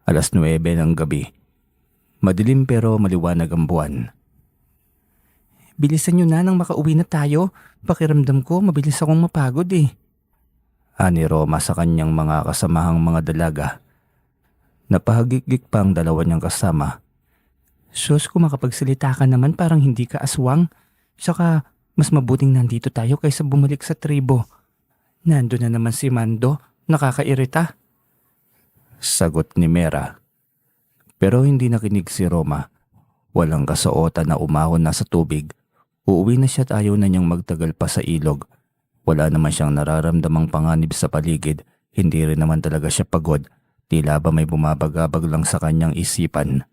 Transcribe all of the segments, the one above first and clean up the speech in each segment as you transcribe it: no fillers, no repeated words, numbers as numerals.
9:00 ng gabi. Madilim pero maliwanag ang buwan. Bilisan nyo na nang makauwi na tayo. Pakiramdam ko mabilis akong mapagod eh. Ani Roma sa kanyang mga kasamahang mga dalaga. Napahagik-gik pa ang dalawa niyang kasama. Sus, kung makapagsalita ka naman parang hindi ka aswang. Saka mas mabuting nandito tayo kaysa bumalik sa tribo. Nando na naman si Mando, nakakairita. Sagot ni Mera. Pero hindi nakinig si Roma. Walang kasuotan na umahon na sa tubig. Uuwi na siya at ayaw na niyang magtagal pa sa ilog. Wala naman siyang nararamdamang panganib sa paligid. Hindi rin naman talaga siya pagod. Tila ba may bumabagabag lang sa kanyang isipan.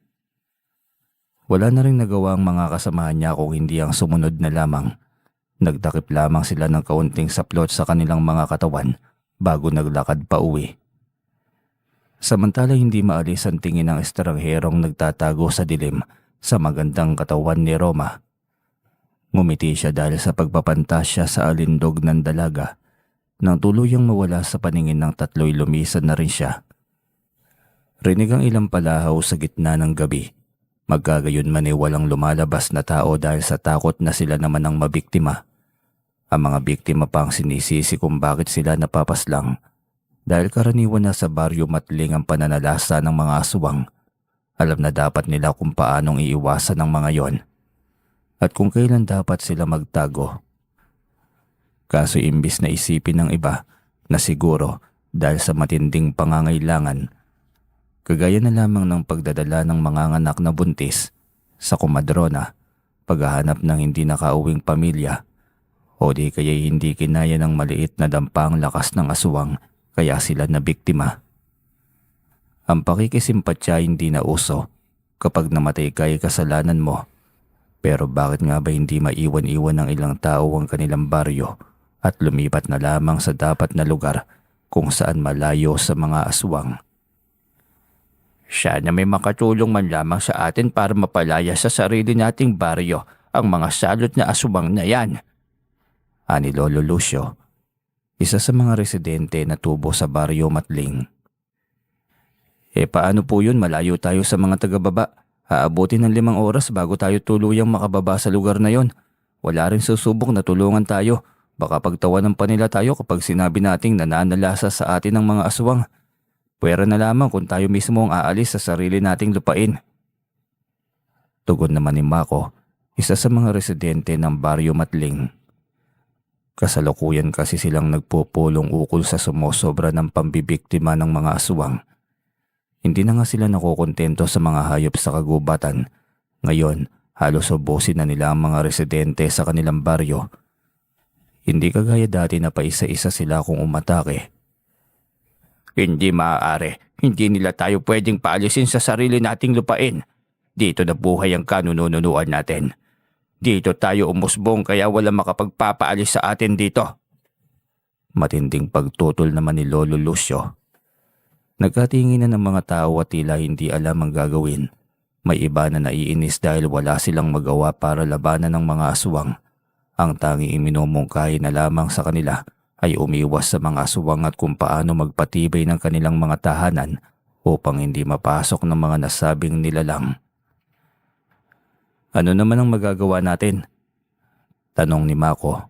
Wala na rin nagawa ang mga kasamahan niya kung hindi ang sumunod na lamang. Nagtakip lamang sila ng kaunting saplot sa kanilang mga katawan bago naglakad pa uwi. Samantala hindi maalis ang tingin ng estrangherong nagtatago sa dilim sa magandang katawan ni Roma. Ngumiti siya dahil sa pagpapantasya sa alindog ng dalaga. Nang tuluyang mawala sa paningin ng tatlo'y lumisan na rin siya. Rinig ang ilang palahaw sa gitna ng gabi. Magkagayon man ay walang lumalabas na tao dahil sa takot na sila naman ang mabiktima. Ang mga biktima pa ang sinisisi kung bakit sila napapaslang. Dahil karaniwan na sa baryo Matling ang pananalasa ng mga aswang. Alam na dapat nila kung paanong iiwasan ng mga yon. At kung kailan dapat sila magtago. Kaso imbis na isipin ng iba na siguro dahil sa matinding pangangailangan, kagaya na lamang ng pagdadala ng manganganak na buntis sa kumadrona, paghahanap ng hindi nakauwing pamilya, o di kaya'y hindi kinaya ng maliit na dampang lakas ng aswang kaya sila na biktima. Ang pakikisimpatya hindi na uso kapag namatay kay kasalanan mo. Pero bakit nga ba hindi maiwan-iwan ng ilang tao ang kanilang baryo at lumipat na lamang sa dapat na lugar kung saan malayo sa mga aswang? Sana may makatulong man lamang sa atin para mapalaya sa sarili nating baryo ang mga salot na aswang na yan. Ani Lolo Lucio, isa sa mga residente na tubo sa baryo Matling. Paano po yun? Malayo tayo sa mga tagababa. Aabutin ng 5 oras bago tayo tuluyang makababa sa lugar na yon. Wala rin susubok na tulungan tayo. Baka pagtawanan pa nila tayo kapag sinabi nating nananalasa sa atin ng mga aswang. Pwera na lamang kung tayo mismo ang aalis sa sarili nating lupain. Tugon naman ni Mako, isa sa mga residente ng baryo Matling. Kasalukuyan kasi silang nagpupulong ukol sa sumusobra ng pambibiktima ng mga aswang. Hindi na nga sila nakukontento sa mga hayop sa kagubatan. Ngayon, halos ubusin na nila ang mga residente sa kanilang baryo. Hindi kagaya dati na paisa-isa sila kung umatake. Hindi maaari. Hindi nila tayo pwedeng paalisin sa sarili nating lupain. Dito na buhay ang kanununuan natin. Dito tayo umusbong kaya wala makapagpapaalis sa atin dito. Matinding pagtutol naman ni Lolo Lucio. Nagkatinginan ng mga tao at tila hindi alam ang gagawin. May iba na naiinis dahil wala silang magawa para labanan ng mga aswang. Ang tanging iminumungkahi na lamang sa kanila ay umiwas sa mga aswang at kung paano magpatibay ng kanilang mga tahanan upang hindi mapasok ng mga nasabing nilalang. Ano naman ang magagawa natin? Tanong ni Mako.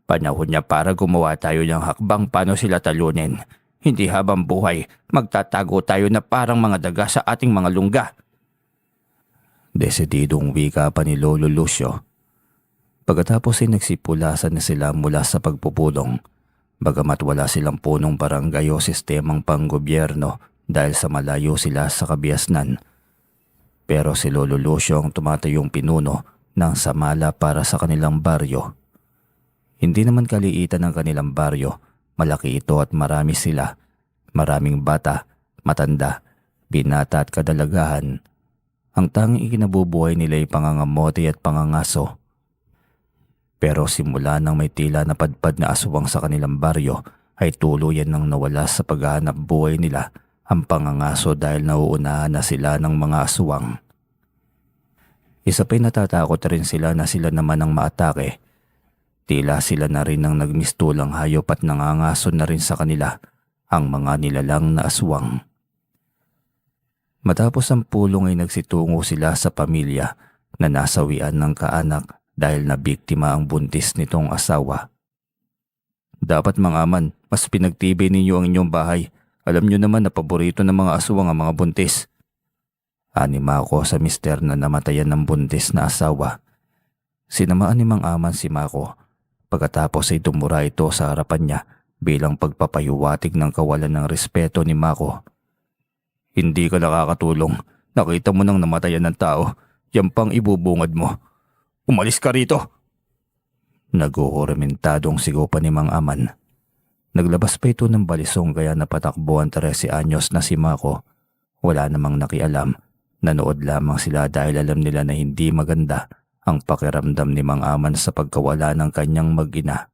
Panahon niya para gumawa tayo ng hakbang paano sila talunin. Hindi habang buhay, magtatago tayo na parang mga daga sa ating mga lungga. Desididong wika pa ni Lolo Lucio. Pagkatapos ay nagsipulasan na sila mula sa pagpupulong. Bagamat wala silang punong barangay o sistemang panggobyerno dahil sa malayo sila sa kabiasnan. Pero si Lolo Lucio ang tumatayong pinuno ng samala para sa kanilang baryo. Hindi naman kaliitan ang kanilang baryo. Malaki ito at marami sila. Maraming bata, matanda, binata at kadalagahan. Ang tanging ikinabubuhay nila ay pangangamote at pangangaso. Pero simula nang may tila na padpad na aswang sa kanilang baryo, ay tuluyan nang nawala sa paghahanap buhay nila ang pangangaso dahil nauunahan na sila ng mga aswang. Isa pa'y natatakot rin sila na sila naman ang maatake. Tila sila na rin ang nagmistulang hayop at nangangaso na rin sa kanila ang mga nilalang na aswang. Matapos ang pulong ay nagsitungo sila sa pamilya na nasawian ng kaanak dahil nabiktima ang buntis nitong asawa. Dapat mga aman, mas pinagtibay ninyo ang inyong bahay. Alam nyo naman na paborito ng mga aswang ang mga buntis. Anima ko sa mister na namatayan ng buntis na asawa. Sinamaan ni Mang Aman si Mako. Pagkatapos ay tumura ito sa harapan niya bilang pagpapayuwatig ng kawalan ng respeto ni Mako. Hindi ka nakakatulong. Nakita mo nang namatayan ng tao. Yan pang ibubungad mo. Umalis ka rito! Nag-uuramentadong sigaw pa ni Mang Aman. Naglabas pa ito ng balisong kaya napatakbo ang 13 anyos na si Mako. Wala namang nakialam. Nanood lamang sila dahil alam nila na hindi maganda ang pakiramdam ni Mang Aman sa pagkawala ng kanyang mag-ina.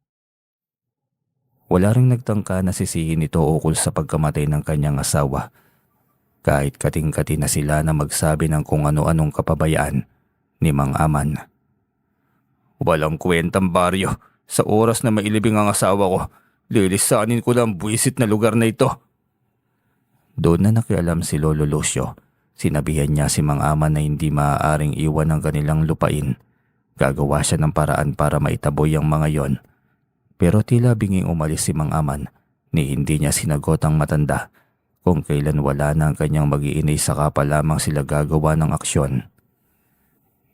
Wala ring nagtangka na sisihin ito ukol sa pagkamatay ng kanyang asawa. Kahit kating-kati na sila na magsabi ng kung ano-anong kapabayaan ni Mang Aman. Walang kwentang baryo. Sa oras na mailibing ang asawa ko, lilisanin ko lang buwisit na lugar na ito. Doon na nakialam si Lolo Lucio. Sinabihan niya si Mang Aman na hindi maaaring iwan ang kanilang lupain. Gagawa siya ng paraan para maitaboy ang mga yon. Pero tila binging umalis si Mang Aman ni hindi niya sinagot ang matanda kung kailan wala na ang kanyang mag-iinay saka pa lamang sila gagawa ng aksyon.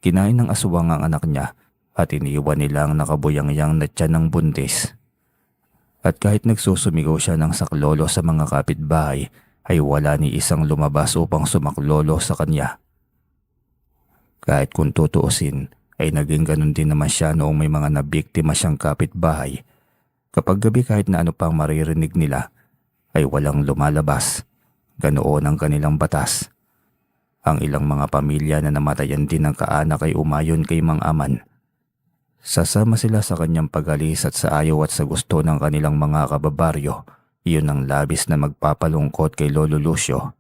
Kinain ng aswang ang anak niya at iniwan nilang nakabuyangyang na tiyan ng buntis. At kahit nagsusumigaw siya ng saklolo sa mga kapitbahay, ay wala ni isang lumabas upang sumaklolo sa kanya. Kahit kung tutuusin, ay naging ganun din naman siya noong may mga nabiktima siyang kapitbahay. Kapag gabi kahit na ano pang maririnig nila, ay walang lumalabas. Ganoon ang kanilang batas. Ang ilang mga pamilya na namatayan din ng kaanak ay umayon kay Mang Aman. Sasama sila sa kanyang pag-alis at sa ayaw at sa gusto ng kanilang mga kababaryo. Iyon ang labis na magpapalungkot kay Lolo Lucio.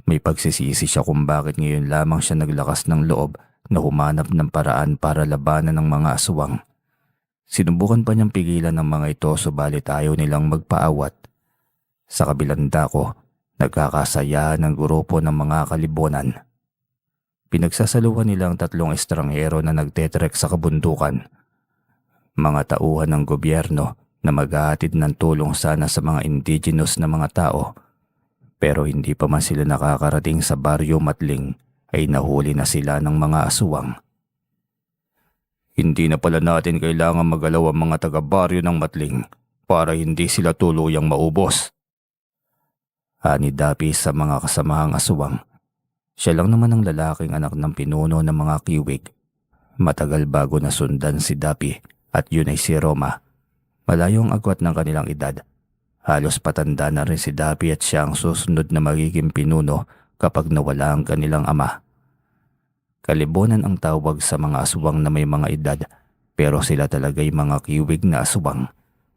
May pagsisisi siya kung bakit ngayon lamang siya naglakas ng loob na humanap ng paraan para labanan ng mga aswang. Sinubukan pa niyang pigilan ng mga ito subalit ayaw nilang magpaawat. Sa kabilang dako, nagkakasayahan ng grupo ng mga kalibonan. Pinagsasaluhan nila ang 3 estranghero na nagtetrek sa kabundukan. Mga tauhan ng gobyerno na maghahatid ng tulong sana sa mga indigenous na mga tao. Pero hindi pa man sila nakakarating sa Baryo Matling ay nahuli na sila ng mga aswang. Hindi na pala natin kailangan magalaw ang mga taga-baryo ng Matling para hindi sila tuluyang maubos. Ani Dapi sa mga kasamahang aswang. Siya lang naman ang lalaking anak ng pinuno ng mga kiwig. Matagal bago nasundan si Dapi at yun ay si Roma. Malayo ang agwat ng kanilang edad. Halos patanda na rin si Dapi at siya ang susunod na magiging pinuno kapag nawala ang kanilang ama. Kalibonan ang tawag sa mga aswang na may mga edad pero sila talaga'y mga kiwig na aswang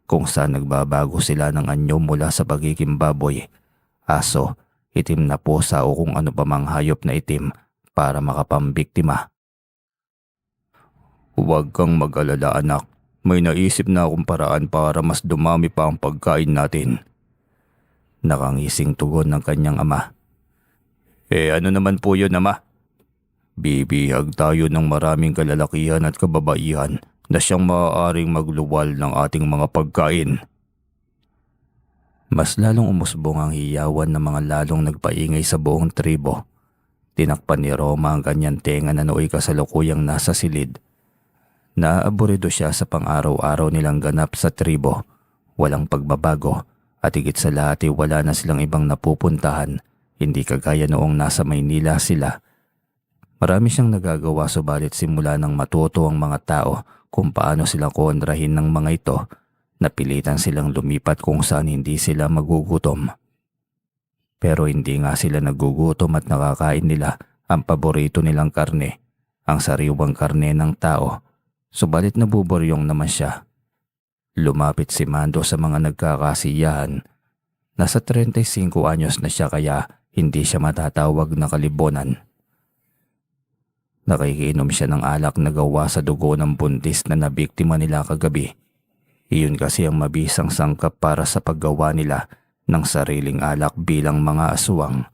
kung saan nagbabago sila ng anyo mula sa pagiging baboy, aso, itim na pusa o kung ano pa mang hayop na itim para makapambiktima. Huwag kang mag-alala anak. May naisip na akong paraan para mas dumami pa ang pagkain natin. Nakangising tugon ng kanyang ama. Ano naman po yun ama? Bibihag tayo ng maraming kalalakihan at kababaihan na siyang maaaring magluwal ng ating mga pagkain. Mas lalong umusbong ang hiyawan ng mga lalong nagpaingay sa buong tribo. Tinakpan ni Roma ang kanyang tenga na nooy kasalukuyang nasa silid. Naaaburido siya sa pang-araw-araw nilang ganap sa tribo. Walang pagbabago at higit sa lahat ay wala na silang ibang napupuntahan. Hindi kagaya noong nasa Maynila sila. Marami siyang nagagawa subalit simula nang matuto ang mga tao kung paano sila kontrahin ng mga ito, napilitan silang lumipat kung saan hindi sila magugutom. Pero hindi nga sila nagugutom at nakakain nila ang paborito nilang karne, ang sariwang karne ng tao. Subalit nabuburyong naman siya. Lumapit si Mando sa mga nagkakasiyahan. Nasa 35 anyos na siya kaya hindi siya matatawag na kalibonan. Nakikiinom siya ng alak na gawa sa dugo ng buntis na nabiktima nila kagabi. Iyon kasi ang mabisang sangkap para sa paggawa nila ng sariling alak bilang mga aswang.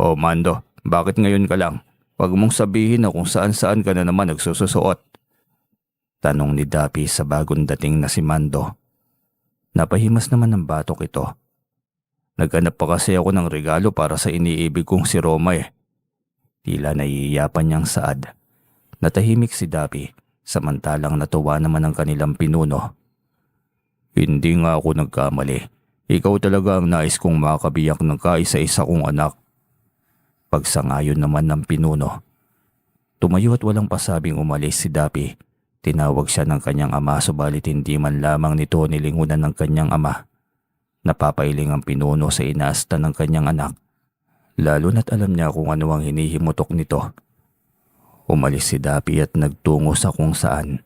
O Mando, bakit ngayon ka lang? Huwag mong sabihin na kung saan-saan ka na naman nagsususuot. Tanong ni Dapi sa bagong dating na si Mando. Napahimas naman ng batok ito. Naghanap pa kasi ako ng regalo para sa iniibig kong si Roma eh. Tila naiiyapan niyang saad. Natahimik si Dapi, samantalang natuwa naman ang kanilang pinuno. Hindi nga ako nagkamali. Ikaw talaga ang nais kong makabiyak ng kaisa-isa kong anak. Pagsangayon naman ng pinuno. Tumayo at walang pasabing umalis si Dapi. Tinawag siya ng kanyang ama subalit hindi man lamang nito nilingunan ng kanyang ama. Napapailing ang pinuno sa inaasta ng kanyang anak. Lalo na't alam niya kung ano ang hinihimutok nito. Umalis si Dapi at nagtungo sa kung saan.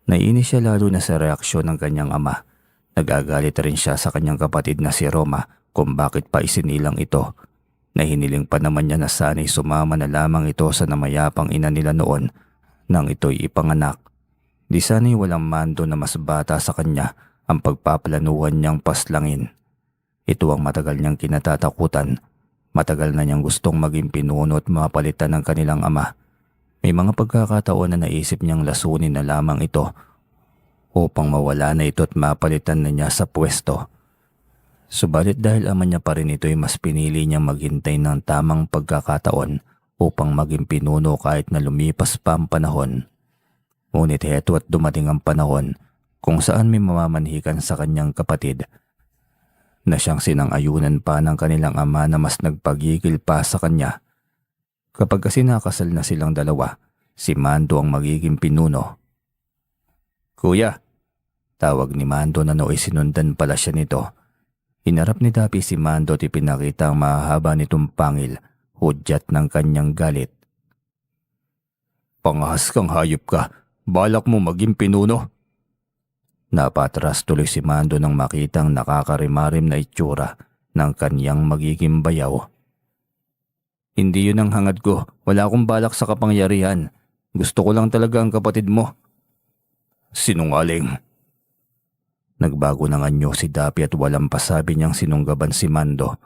Naiinis siya lalo na sa reaksyon ng kanyang ama. Nagagalit rin siya sa kanyang kapatid na si Roma kung bakit pa isinilang ito. Nahiniling pa naman niya na sana'y sumama na lamang ito sa namayapang ina nila noon nang ito'y ipanganak. Di sana'y walang Mando na mas bata sa kanya ang pagpaplanuhan niyang paslangin. Ito ang matagal niyang kinatatakutan. Matagal na niyang gustong maging pinuno at mapalitan ng kanilang ama. May mga pagkakataon na naisip niyang lasunin na lamang ito upang mawala na ito at mapalitan na niya sa pwesto. Subalit dahil ama niya pa rin ito'y mas pinili niyang maghintay ng tamang pagkakataon upang maging pinuno kahit na lumipas pa ang panahon. Ngunit heto at dumating ang panahon kung saan may mamamanhikan sa kanyang kapatid na siyang sinang-ayunan pa ng kanilang ama na mas nagpagigil pa sa kanya. Kapag kasi nakasal na silang dalawa, si Mando ang magiging pinuno. Kuya, tawag ni Mando na nooy sinundan pala siya nito. Hinarap ni Dapi si Mando at ipinakita ang mahahaba nitong pangil, hudyat ng kanyang galit. Pangahas kang hayop ka, balak mo maging pinuno? Napatras tuloy si Mando nang makitang nakakarimarim na itsura ng kanyang magiging bayaw. Hindi yun ang hangad ko, wala akong balak sa kapangyarihan. Gusto ko lang talaga ang kapatid mo. Sinungaling. Nagbago ng anyo si Dapi at walang pasabi niyang sinunggaban si Mando.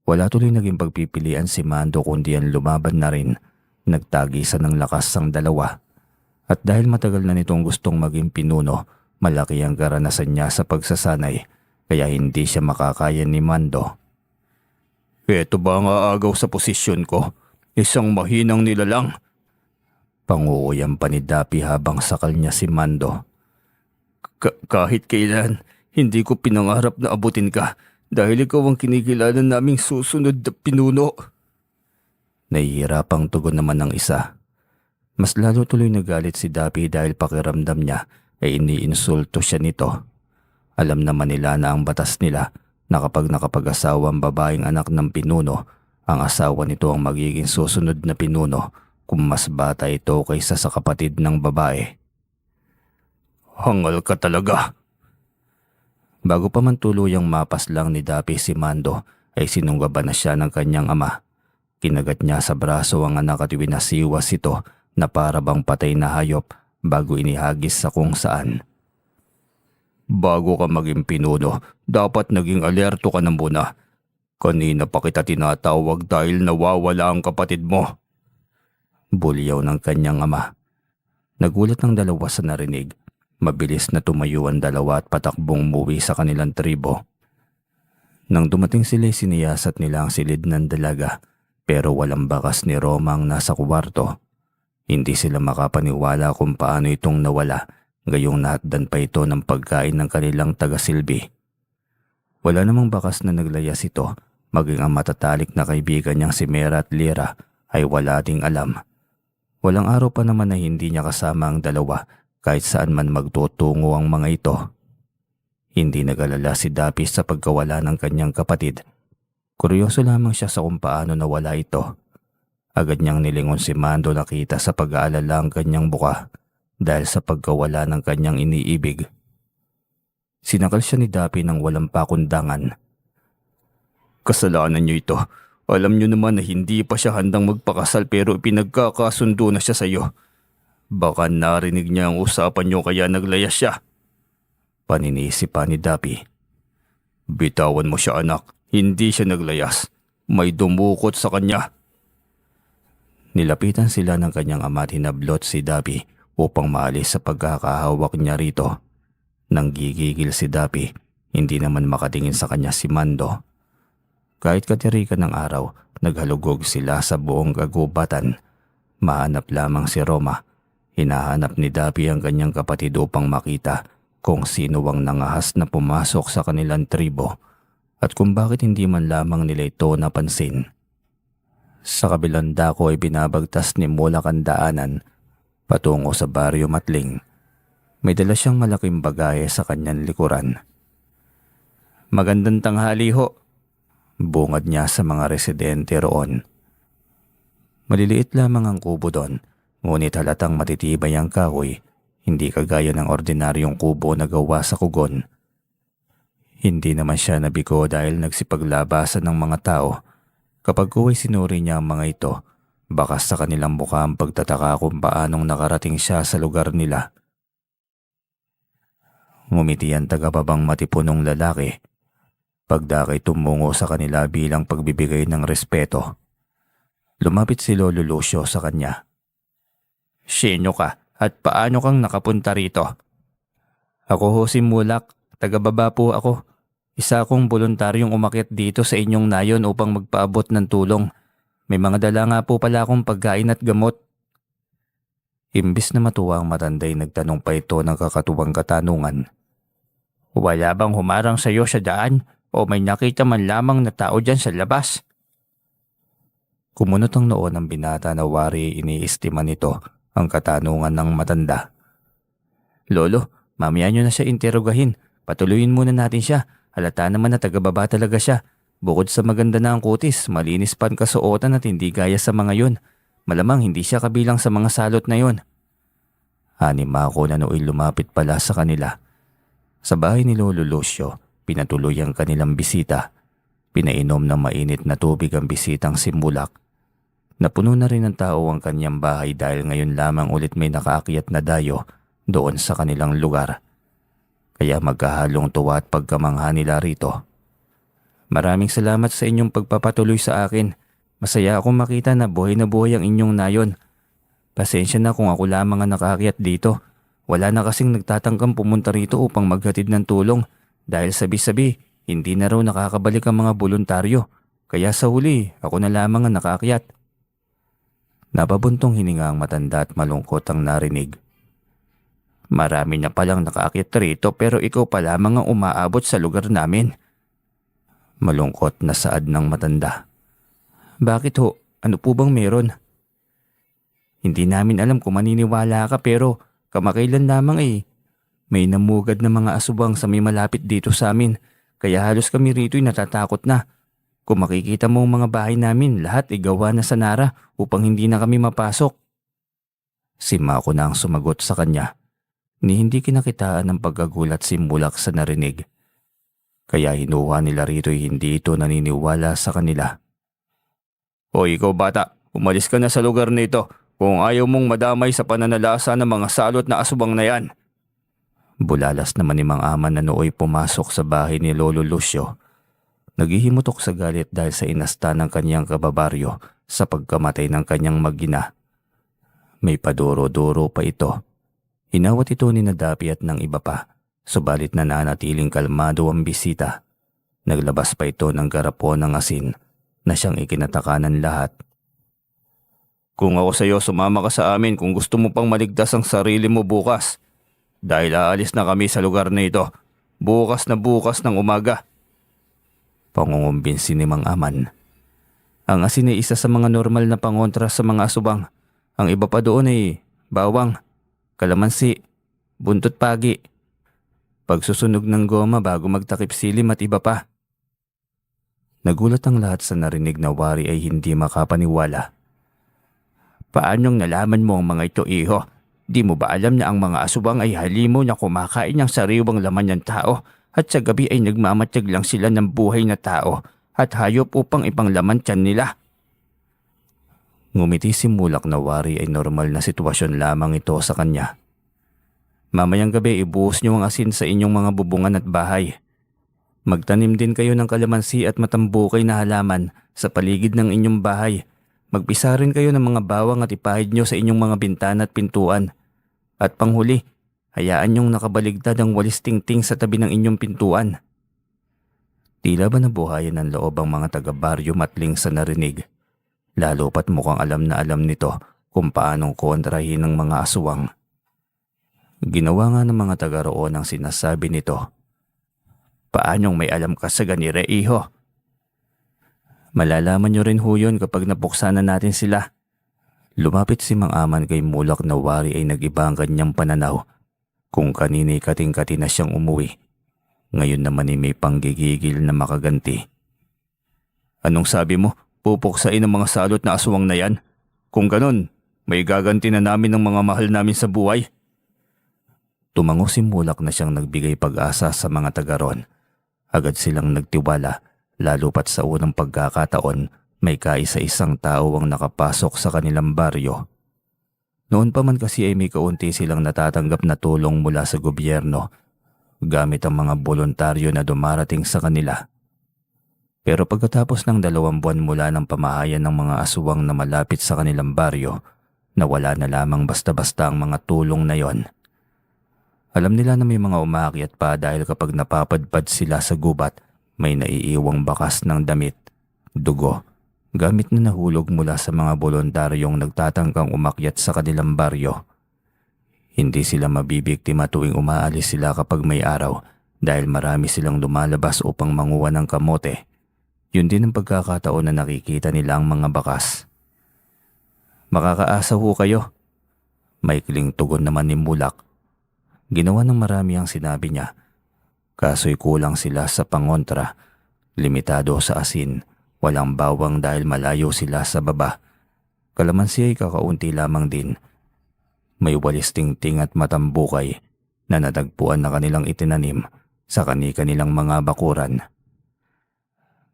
Wala tuloy naging pagpipilian si Mando kundi ang lumaban na rin. Nagtagisan ng lakas ang dalawa. At dahil matagal na nitong gustong maging pinuno, malaki ang karanasan niya sa pagsasanay kaya hindi siya makakaya ni Mando. Eto ba ang aagaw sa posisyon ko? Isang mahinang nilalang. Panguuyam pa ni Dapi habang sakal niya si Mando. Kahit kailan, hindi ko pinangarap na abutin ka dahil ikaw ang kinikilala naming susunod na pinuno. Nahihirapang tugon naman ng isa. Mas lalo tuloy nagalit si Dapi dahil pakiramdam niya ay iniinsulto siya nito. Alam naman nila na ang batas nila na kapag nakapag-asawa ang babaeng anak ng pinuno, ang asawa nito ang magiging susunod na pinuno kung mas bata ito kaysa sa kapatid ng babae. Hangal ka talaga. Bago pa man tuluyang mapaslang ni Dapi si Mando ay sinunggaban na siya ng kanyang ama. Kinagat niya sa braso ang anak at winasiwas ito na para bang patay na hayop bago inihagis sa kung saan. Bago ka maging pinuno, dapat naging alerto ka ng muna. Kanina pa kita tinatawag dahil nawawala ang kapatid mo. Bulyaw ng kanyang ama. Nagulat ng dalawa sa narinig. Mabilis na tumayo ang dalawa at patakbong umuwi sa kanilang tribo. Nang dumating sila, siniyasat nila ang silid ng dalaga pero walang bakas ni Roma ang nasa kwarto. Hindi sila makapaniwala kung paano itong nawala, gayong nahatdan pa ito ng pagkain ng kanilang taga-silbi. Wala namang bakas na naglayas ito, maging ang matatalik na kaibigan niyang si Mera at Lira ay wala ding alam. Walang araw pa naman na hindi niya kasama ang dalawa kahit saan man magtutungo ang mga ito. Hindi nag-alala si Dapi sa pagkawala ng kanyang kapatid. Kuryoso lamang siya sa kung paano nawala ito. Agad niyang nilingon si Mando nakita sa pag-aalala ang kanyang buka dahil sa pagkawala ng kanyang iniibig. Sinakal siya ni Dapi ng walang pakundangan. Kasalanan niyo ito. Alam niyo naman na hindi pa siya handang magpakasal pero pinagkakasundo na siya sa iyo. Baka narinig niya ang usapan niyo kaya naglayas siya. Paninisi pa ni Dapi. Bitawan mo siya anak, hindi siya naglayas. May dumukot sa kanya. Nilapitan sila ng kanyang ama at hinablot si Dapi upang maalis sa pagkakahawak niya rito. Nang gigigil si Dapi, hindi naman makatingin sa kanya si Mando. Kahit katirikan ng araw, naghalugog sila sa buong kagubatan. Mahanap lamang si Roma. Hinahanap ni Dapi ang kanyang kapatid upang makita kung sino ang nangahas na pumasok sa kanilang tribo at kung bakit hindi man lamang nila ito napansin. Sa kabilang dako ay binabagtas ni Mulak ang daanan patungo sa Baryo Matling. May dala siyang malaking bagahe sa kanyang likuran. "Magandang tanghali ho," bungad niya sa mga residente roon. Maliliit lamang ang kubo doon, ngunit halatang matitibay ang kahoy, hindi kagaya ng ordinaryong kubo na gawa sa kugon. Hindi naman siya nabigo dahil nagsipaglabasan ng mga tao. Kapag kuwa'y sinuri niya ang mga ito, bakas sa kanilang mukha ang pagtataka kung paanong nakarating siya sa lugar nila. Ngumiti ang tagababang matipunong lalaki. Pagdakay tumungo sa kanila bilang pagbibigay ng respeto. Lumapit si Lolo Lucio sa kanya. "Sino ka at paano kang nakapunta rito?" "Ako ho si Mulak, tagababa po ako. Isa akong voluntaryong umakyat dito sa inyong nayon upang magpaabot ng tulong. May mga dala nga po pala akong pagkain at gamot." Imbis na matuwa ang matanday, nagtanong pa ito ng kakatuwang katanungan. "Wala bang humarang sa iyo sa daan o may nakita man lamang na tao dyan sa labas?" Kumunot ang noo ng binata na wari iniistima nito ang katanungan ng matanda. "Lolo, mamaya nyo na siya interogahin. Patuloyin muna natin siya. Halata naman na tagababa talaga siya. Bukod sa maganda na ang kutis, malinis pa ang kasuotan at hindi gaya sa mga yun. Malamang hindi siya kabilang sa mga salot na yun." Anima ako na nooy lumapit pala sa kanila. Sa bahay ni Lolo Lucio, pinatuloy ang kanilang bisita. Pinainom ng mainit na tubig ang bisitang si Mulak. Napuno na rin ng tao ang kanyang bahay dahil ngayon lamang ulit may nakaakyat na dayo doon sa kanilang lugar. Kaya magkahalong tuwa at pagkamangha nila rito. "Maraming salamat sa inyong pagpapatuloy sa akin. Masaya akong makita na buhay ang inyong nayon. Pasensya na kung ako lamang ang nakaakyat dito. Wala na kasing nagtatangkang pumunta rito upang maghatid ng tulong dahil sabi-sabi hindi na raw nakakabalik ang mga voluntaryo. Kaya sa huli ako na lamang ang nakaakyat." Napabuntong hininga ang matanda at malungkot ang narinig. "Marami na palang nakaakyat rito pero ikaw pa lamang ang umaabot sa lugar namin." Malungkot na saad ng matanda. "Bakit ho? Ano po bang meron?" "Hindi namin alam kung maniniwala ka pero kamakailan lamang may namugad na mga aswang sa may malapit dito sa amin. Kaya halos kami rito'y natatakot na. Kung makikita mo ang mga bahay namin, lahat ay gawa na sa nara upang hindi na kami mapasok." Si Mako na ang sumagot sa kanya. Ni hindi kinakitaan ng pagkagulat si Mulak sa narinig. Kaya hinuha nila rito'y hindi ito naniniwala sa kanila. "O ikaw bata, umalis ka na sa lugar nito kung ayaw mong madamay sa pananalasa ng mga salot na aswang na yan." Bulalas naman ni Mang Aman na nooy pumasok sa bahay ni Lolo Lucio. Naghihimutok sa galit dahil sa inasta ng kanyang kababaryo sa pagkamatay ng kanyang mag-ina. May paduro-duro pa ito. Inawat ito ni Nadapi at ng iba pa, subalit nananatiling kalmado ang bisita. Naglabas pa ito ng garapon ng asin na siyang ikinataka ng lahat. "Kung ako sa iyo, sumama ka sa amin kung gusto mo pang maligtas ang sarili mo bukas. Dahil aalis na kami sa lugar na ito. Bukas ng umaga." Pangungumbinsi ni Mang Aman. Ang asin ay isa sa mga normal na pangontra sa mga asubang. Ang iba pa doon ay bawang, kalamansi, buntot pagi, pagsusunog ng goma bago magtakip silim at iba pa. Nagulat ang lahat sa narinig na wari ay hindi makapaniwala. "Paanong nalaman mo ang mga ito, iho? Di mo ba alam na ang mga asubang ay halimo na kumakain ng sariwang laman ng tao at sa gabi ay nagmamatyag lang sila ng buhay na tao at hayop upang ipanglaman tiyan nila?" Ngumiti si Mulak na wari ay normal na sitwasyon lamang ito sa kanya. "Mamayang gabi ibuhos niyo ang asin sa inyong mga bubungan at bahay. Magtanim din kayo ng kalamansi at matambukay na halaman sa paligid ng inyong bahay. Magpisa rin kayo ng mga bawang at ipahid nyo sa inyong mga bintana at pintuan. At panghuli, hayaan nyong nakabaligtad ang walis tingting sa tabi ng inyong pintuan." Tila ba nabuhayan ng loob ang mga taga-baryo Matling sa narinig. Lalo pat mukhang alam na alam nito kung paanong kontrahin ng mga aswang. Ginawa nga ng mga taga roon ang sinasabi nito. "Paanong may alam ka sa ganire, iho?" "Malalaman nyo rin ho yun kapag napuksa na natin sila." Lumapit si Mang Aman kay Mulak na wari ay nag-iba ang kanyang pananaw. Kung kanina'y kating-kati na siyang umuwi, ngayon naman ay may panggigigil na makaganti. "Anong sabi mo? Pupuksain ang mga salot na aswang na yan? Kung ganon, may gaganti na namin ng mga mahal namin sa buhay." Tumango si Mulak na siyang nagbigay pag-asa sa mga taga ron. Agad silang nagtiwala, lalo pat sa unang pagkakataon may kaisa-isang tao ang nakapasok sa kanilang baryo. Noon pa man kasi ay may kaunti silang natatanggap na tulong mula sa gobyerno gamit ang mga voluntaryo na dumarating sa kanila. Pero pagkatapos ng 2 buwan mula ng pamahayan ng mga aswang na malapit sa kanilang baryo, nawala na lamang basta-basta ang mga tulong na yon. Alam nila na may mga umaakyat pa dahil kapag napapadpad sila sa gubat, may naiiwang bakas ng damit, dugo, gamit na nahulog mula sa mga voluntaryong nagtatangkang umakyat sa kanilang baryo. Hindi sila mabibiktima tuwing umaalis sila kapag may araw dahil marami silang lumalabas upang manguha ng kamote. Yun din ang pagkakataon na nakikita nila ang mga bakas. "Makakaasa ho kayo." Maikling tugon naman ni Mulak. Ginawa ng marami ang sinabi niya. Kaso'y kulang sila sa pangontra. Limitado sa asin, walang bawang dahil malayo sila sa baba. Kalamansi ay kakaunti lamang din. May walis tingting at matambukay na natagpuan na kanilang itinanim sa kani-kanilang mga bakuran.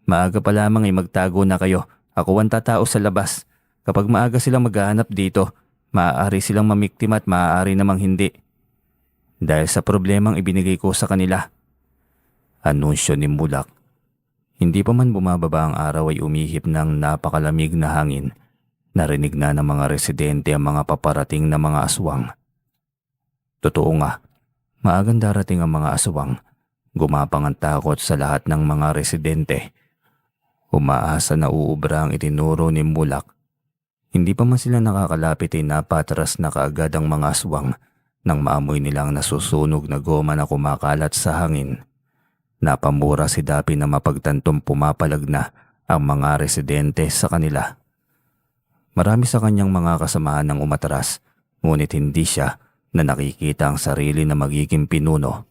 "Maaga pa lamang ay magtago na kayo. Ako ang tatao sa labas. Kapag maaga silang maghahanap dito, maaari silang mamiktima at maaari namang hindi. Dahil sa problemang ibinigay ko sa kanila." Anunsyo ni Mulak. Hindi pa man bumababa ang araw ay umihip ng napakalamig na hangin. Narinig na ng mga residente ang mga paparating na mga aswang. Totoo nga, maagang darating ang mga aswang. Gumapang ang takot sa lahat ng mga residente. Umaasa na uubra ang itinuro ni Mulak. Hindi pa man sila nakakalapit ay napatras na kaagad ang mga aswang nang maamoy nilang nasusunog na goma na kumakalat sa hangin. Napamura si Dapi na mapagtantong pumapalag na ang mga residente sa kanila. Marami sa kanyang mga kasamahan ng umatras, ngunit hindi siya na nakikita ang sarili na magiging pinuno.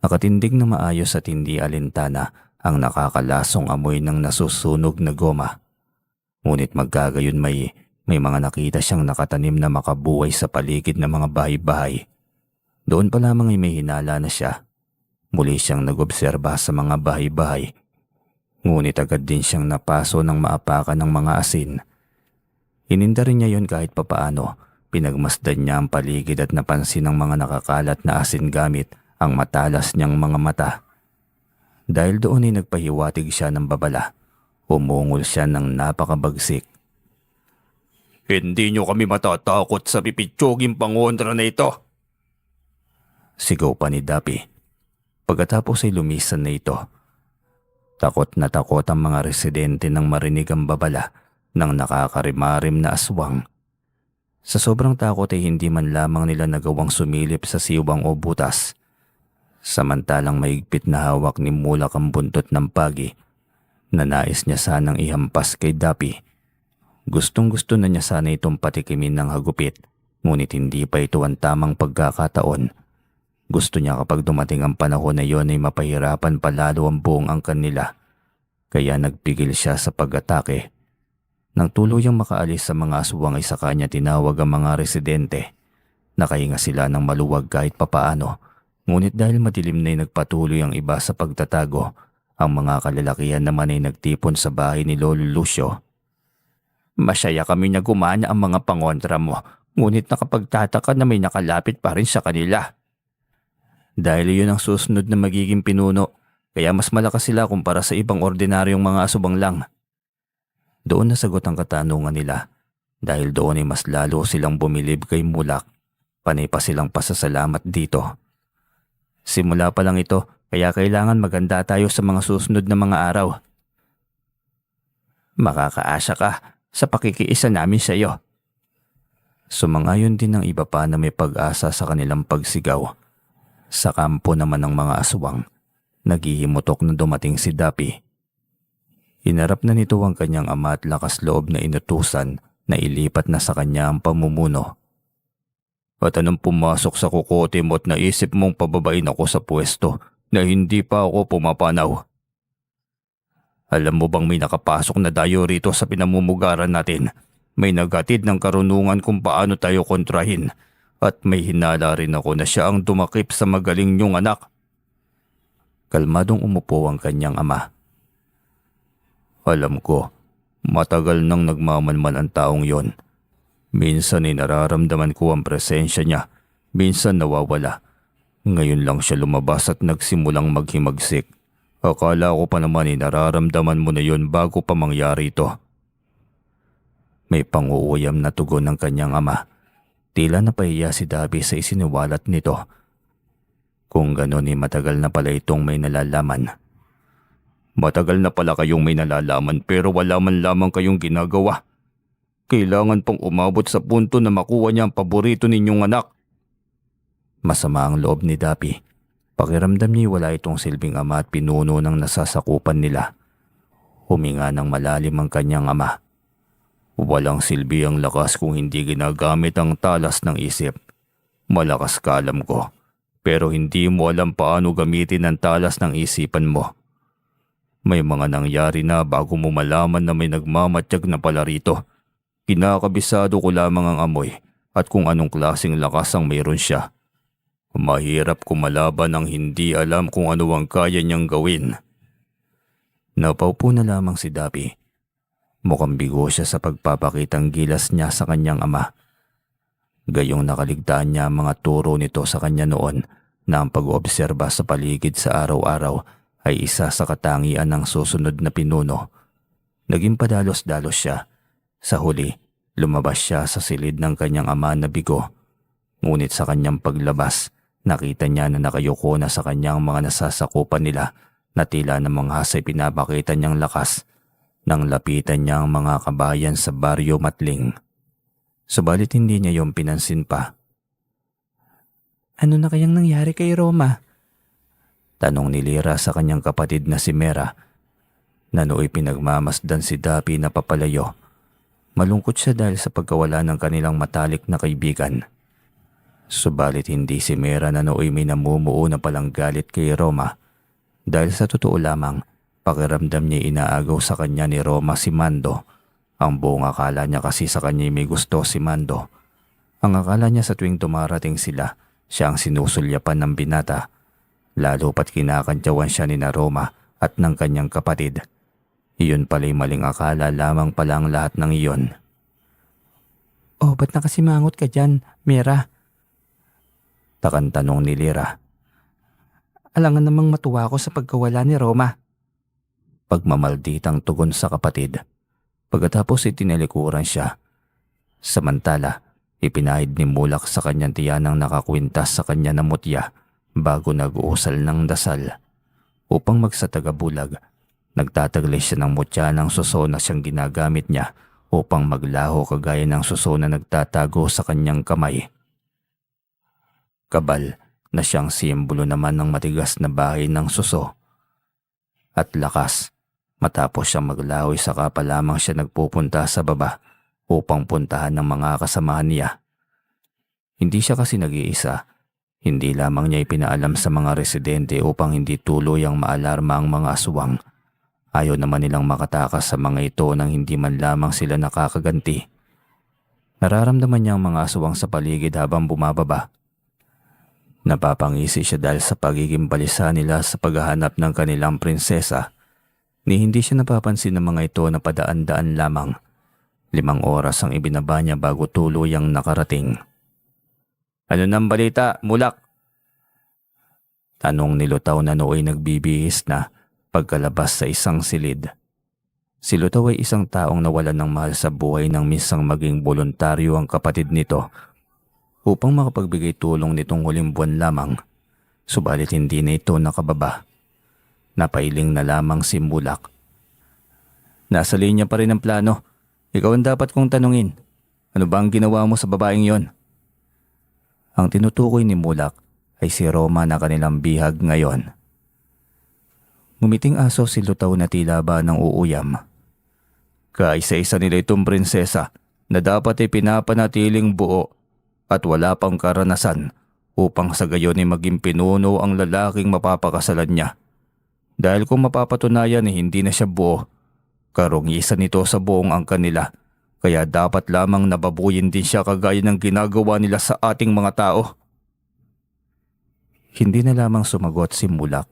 Nakatindig na maayos at hindi alintana ang nakakalasong amoy ng nasusunog na goma. Ngunit magkagayon may mga nakita siyang nakatanim na makabuhay sa paligid ng mga bahay-bahay. Doon pa lamang ay may hinala na siya. Muli siyang nag-obserba sa mga bahay-bahay. Ngunit agad din siyang napaso ng maapakan ng mga asin. Hininda rin niya yon kahit papaano. Pinagmasdan niya ang paligid at napansin ng mga nakakalat na asin gamit ang matalas niyang mga mata. Dahil doon ay nagpahiwatig siya ng babala. Umungol siya ng napakabagsik. "Hindi niyo kami matatakot sa pipitsuging pangontra na ito!" Sigaw pa ni Dapi. Pagkatapos ay lumisan na ito. Takot na takot ang mga residente nang marinig ang babala ng nakakarimarim na aswang. Sa sobrang takot ay hindi man lamang nila nagawang sumilip sa siwang o butas. Samantalang mahigpit na hawak ni Mulak ang buntot ng pagi na nais niya sanang ihampas kay Dapi. Gustong-gusto na niya sana itong patikimin ng hagupit, ngunit hindi pa ito ang tamang pagkakataon. Gusto niya kapag dumating ang panahon na iyon ay mapahirapan palalo ang buong angkan nila. Kaya nagpigil siya sa pag-atake. Nang tuluyang makaalis sa mga aswang ay sa kanya tinawag ang mga residente. Nakahinga sila ng maluwag kahit papaano. Ngunit dahil madilim na ay nagpatuloy ang iba sa pagtatago, ang mga kalalakihan naman ay nagtipon sa bahay ni Lolo Lucio. "Masaya kami na gumana ang mga pangontra mo, ngunit nakapagtataka na may nakalapit pa rin sa kanila. Dahil iyon ang susunod na magiging pinuno, kaya mas malakas sila kumpara sa ibang ordinaryong mga asubang lang." Doon nasagot ang katanungan nila dahil doon ay mas lalo silang bumilib kay Mulak. Panay pa silang pasasalamat dito. Simula pa lang ito, kaya kailangan maganda tayo sa mga susunod na mga araw. Makakaasa ka sa pakikiisa namin sa iyo. Sumangayon din ng iba pa na may pag-asa sa kanilang pagsigaw. Sa kampo naman ng mga aswang, naghihimutok na dumating si Dapi. Hinarap na nito ang kanyang ama at lakas loob na inutusan na ilipat na sa kanya ang pamumuno. At anong pumasok sa kukote mo at naisip mong pababain ako sa pwesto na hindi pa ako pumapanaw? Alam mo bang may nakapasok na dayo rito sa pinamumugaran natin? May naghatid ng karunungan kung paano tayo kontrahin at may hinala rin ako na siya ang dumakip sa magaling niyong anak. Kalmadong umupo ang kanyang ama. Alam ko, matagal nang nagmamanman ang taong yon. Minsan ay nararamdaman ko ang presensya niya, minsan nawawala. Ngayon lang siya lumabas at nagsimulang maghimagsik. Akala ko pa naman ay nararamdaman mo na yon bago pa mangyari ito. May panguuyam na tugon ng kanyang ama. Tila napahiya si Dabi sa isiniwalat nito. Kung ganon ay matagal na pala itong may nalalaman. Matagal na pala kayong may nalalaman pero wala man lamang kayong ginagawa. Kailangan pang umabot sa punto na makuha niya ang paborito ninyong anak. Masama ang loob ni Dapi. Pakiramdam niya wala itong silbing ama at pinuno ng nasasakupan nila. Huminga ng malalim ang kanyang ama. Walang silbi ang lakas kung hindi ginagamit ang talas ng isip. Malakas ka alam ko, pero hindi mo alam paano gamitin ang talas ng isipan mo. May mga nangyari na bago mo malaman na may nagmamatyag na pala rito. Kinakabisado ko lamang ang amoy at kung anong klaseng lakas ang mayroon siya. Mahirap kumalaban ang hindi alam kung ano ang kaya niyang gawin. Napaupo na lamang si Dapi. Mukhang bigo siya sa pagpapakitang gilas niya sa kanyang ama. Gayong nakaligtaan niya ang mga turo nito sa kanya noon na ang pag-oobserba sa paligid sa araw-araw ay isa sa katangian ng susunod na pinuno. Naging padalos-dalos siya. Sa huli, lumabas siya sa silid ng kanyang ama na bigo. Ngunit sa kanyang paglabas, nakita niya na nakayuko na sa kanyang mga nasasakupan nila na tila namang hasay pinapakita niyang lakas nang lapitan niya ang mga kabayan sa Baryo Matling. Subalit hindi niya yung pinansin pa. Ano na kayang nangyari kay Roma? Tanong ni Lira sa kanyang kapatid na si Mera, na nooy pinagmamasdan si Dapi na papalayo. Malungkot siya dahil sa pagkawala ng kanilang matalik na kaibigan. Subalit hindi si Mera na nooy may namumuo na palang galit kay Roma dahil sa totoo lamang pakiramdam niya inaagaw sa kanya ni Roma si Mando. Ang buong akala niya kasi sa kanya may gusto si Mando. Ang akala niya sa tuwing dumarating sila, siya ang sinusulyapan ng binata. Lalo pat kinakantyawan siya ni na Roma at ng kanyang kapatid. Iyon pala'y maling akala lamang pala ang lahat ng iyon. Oh, ba't nakasimangot ka dyan, Mera? Takang tanong ni Lira. Alangan namang matuwa ako sa pagkawala ni Roma. Pagmamalditang tugon sa kapatid. Pagkatapos itinalikuran siya. Samantala, ipinahid ni Mulak sa kanyang tiyanang nakakwintas sa kanya na mutya bago nag-uusal ng dasal. Upang magsatagabulag, nagtataglay siya ng mutya ng suso na siyang ginagamit niya upang maglaho kagaya ng suso na nagtatago sa kanyang kamay. Kabal na siyang simbolo naman ng matigas na bahay ng suso. At lakas, matapos siyang maglahoy saka pa lamang siya nagpupunta sa baba upang puntahan ng mga kasamahan niya. Hindi siya kasi nag-iisa. Hindi lamang niya ipinaalam sa mga residente upang hindi tuluyang maalarma ang mga aswang. Ayaw naman nilang makatakas sa mga ito nang hindi man lamang sila nakakaganti. Nararamdaman niya ang mga aswang sa paligid habang bumababa. Napapangisi siya dahil sa pagiging balisa nila sa paghahanap ng kanilang prinsesa. Ni hindi siya napapansin ng mga ito na padaan-daan lamang. 5 oras ang ibinaba niya bago tuluyang nakarating. Ano nang balita, Mulak? Tanong ni Lutaw na nooy nagbibihis na pagkalabas sa isang silid. Si Lutaw ay isang taong nawalan ng mahal sa buhay nang minsang maging voluntaryo ang kapatid nito upang makapagbigay tulong nitong huling buwan lamang. Subalit hindi na ito nakababa. Napailing na lamang si Mulak. Nasa linya pa rin ang plano. Ikaw ang dapat kong tanungin. Ano ba ang ginawa mo sa babaeng yon? Ang tinutukoy ni Mulak ay si Roma na kanilang bihag ngayon. Ngumiting aso si Lutaw na tila ba ng uuyam. Kaisa-isa nila itong prinsesa na dapat ay pinapanatiling buo at wala pang karanasan upang sa gayon ay maging pinuno ang lalaking mapapakasalan niya. Dahil kung mapapatunayan ay hindi na siya buo, karungisan nito sa buong angkan nila, kaya dapat lamang nababuyin din siya kagaya ng ginagawa nila sa ating mga tao. Hindi na lamang sumagot si Mulak.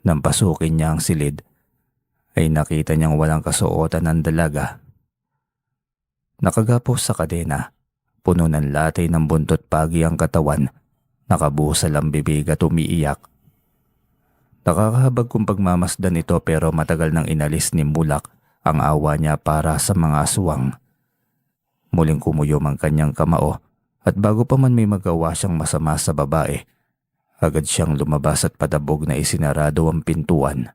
Nang pasukin niya ang silid, ay nakita niyang walang kasuotan ng dalaga. Nakagapos sa kadena, puno ng latay ng buntot pagi ang katawan, nakabusal ang bibig at umiiyak. Nakakahabag kung pagmamasdan ito pero matagal nang inalis ni Mulak ang awa niya para sa mga aswang. Muling kumuyom ang kanyang kamao at bago pa man may magawa siyang masama sa babae, agad siyang lumabas at padabog na isinarado ang pintuan.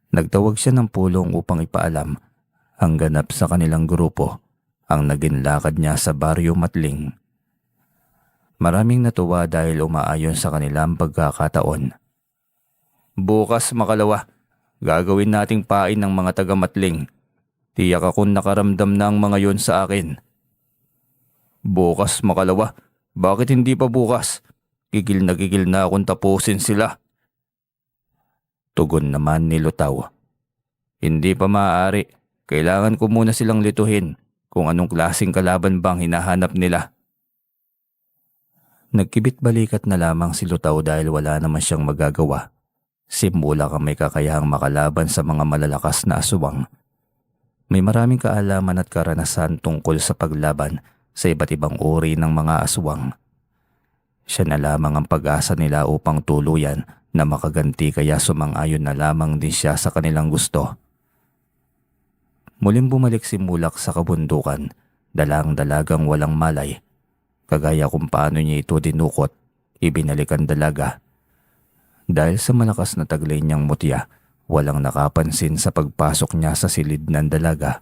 Nagtawag siya ng pulong upang ipaalam ang ganap sa kanilang grupo ang naging lakad niya sa Baryo Matling. Maraming natuwa dahil umaayon sa kanilang pagkakataon. Bukas makalawa, gagawin nating pain ng mga taga Matling. Tiyak akong nakaramdam na ang mga yon sa akin. Bukas makalawa? Bakit hindi pa bukas? Gigil na akong tapusin sila. Tugon naman ni Lutaw. Hindi pa maaari. Kailangan ko muna silang lituhin kung anong klaseng kalaban bang hinahanap nila. Nagkibit balikat na lamang si Lutaw dahil wala naman siyang magagawa. Si Mulak ang may kakayahang makalaban sa mga malalakas na aswang. May maraming kaalaman at karanasan tungkol sa paglaban sa iba't ibang uri ng mga aswang. Siya na lamang ang pag-asa nila upang tuluyan na makaganti kaya sumang-ayon na lamang din siya sa kanilang gusto. Muling bumalik si Mulak sa kabundukan, dalang dalagang walang malay. Kagaya kung paano niya ito dinukot, ibinalik ang dalaga. Dahil sa malakas na taglay niyang mutya, walang nakapansin sa pagpasok niya sa silid ng dalaga.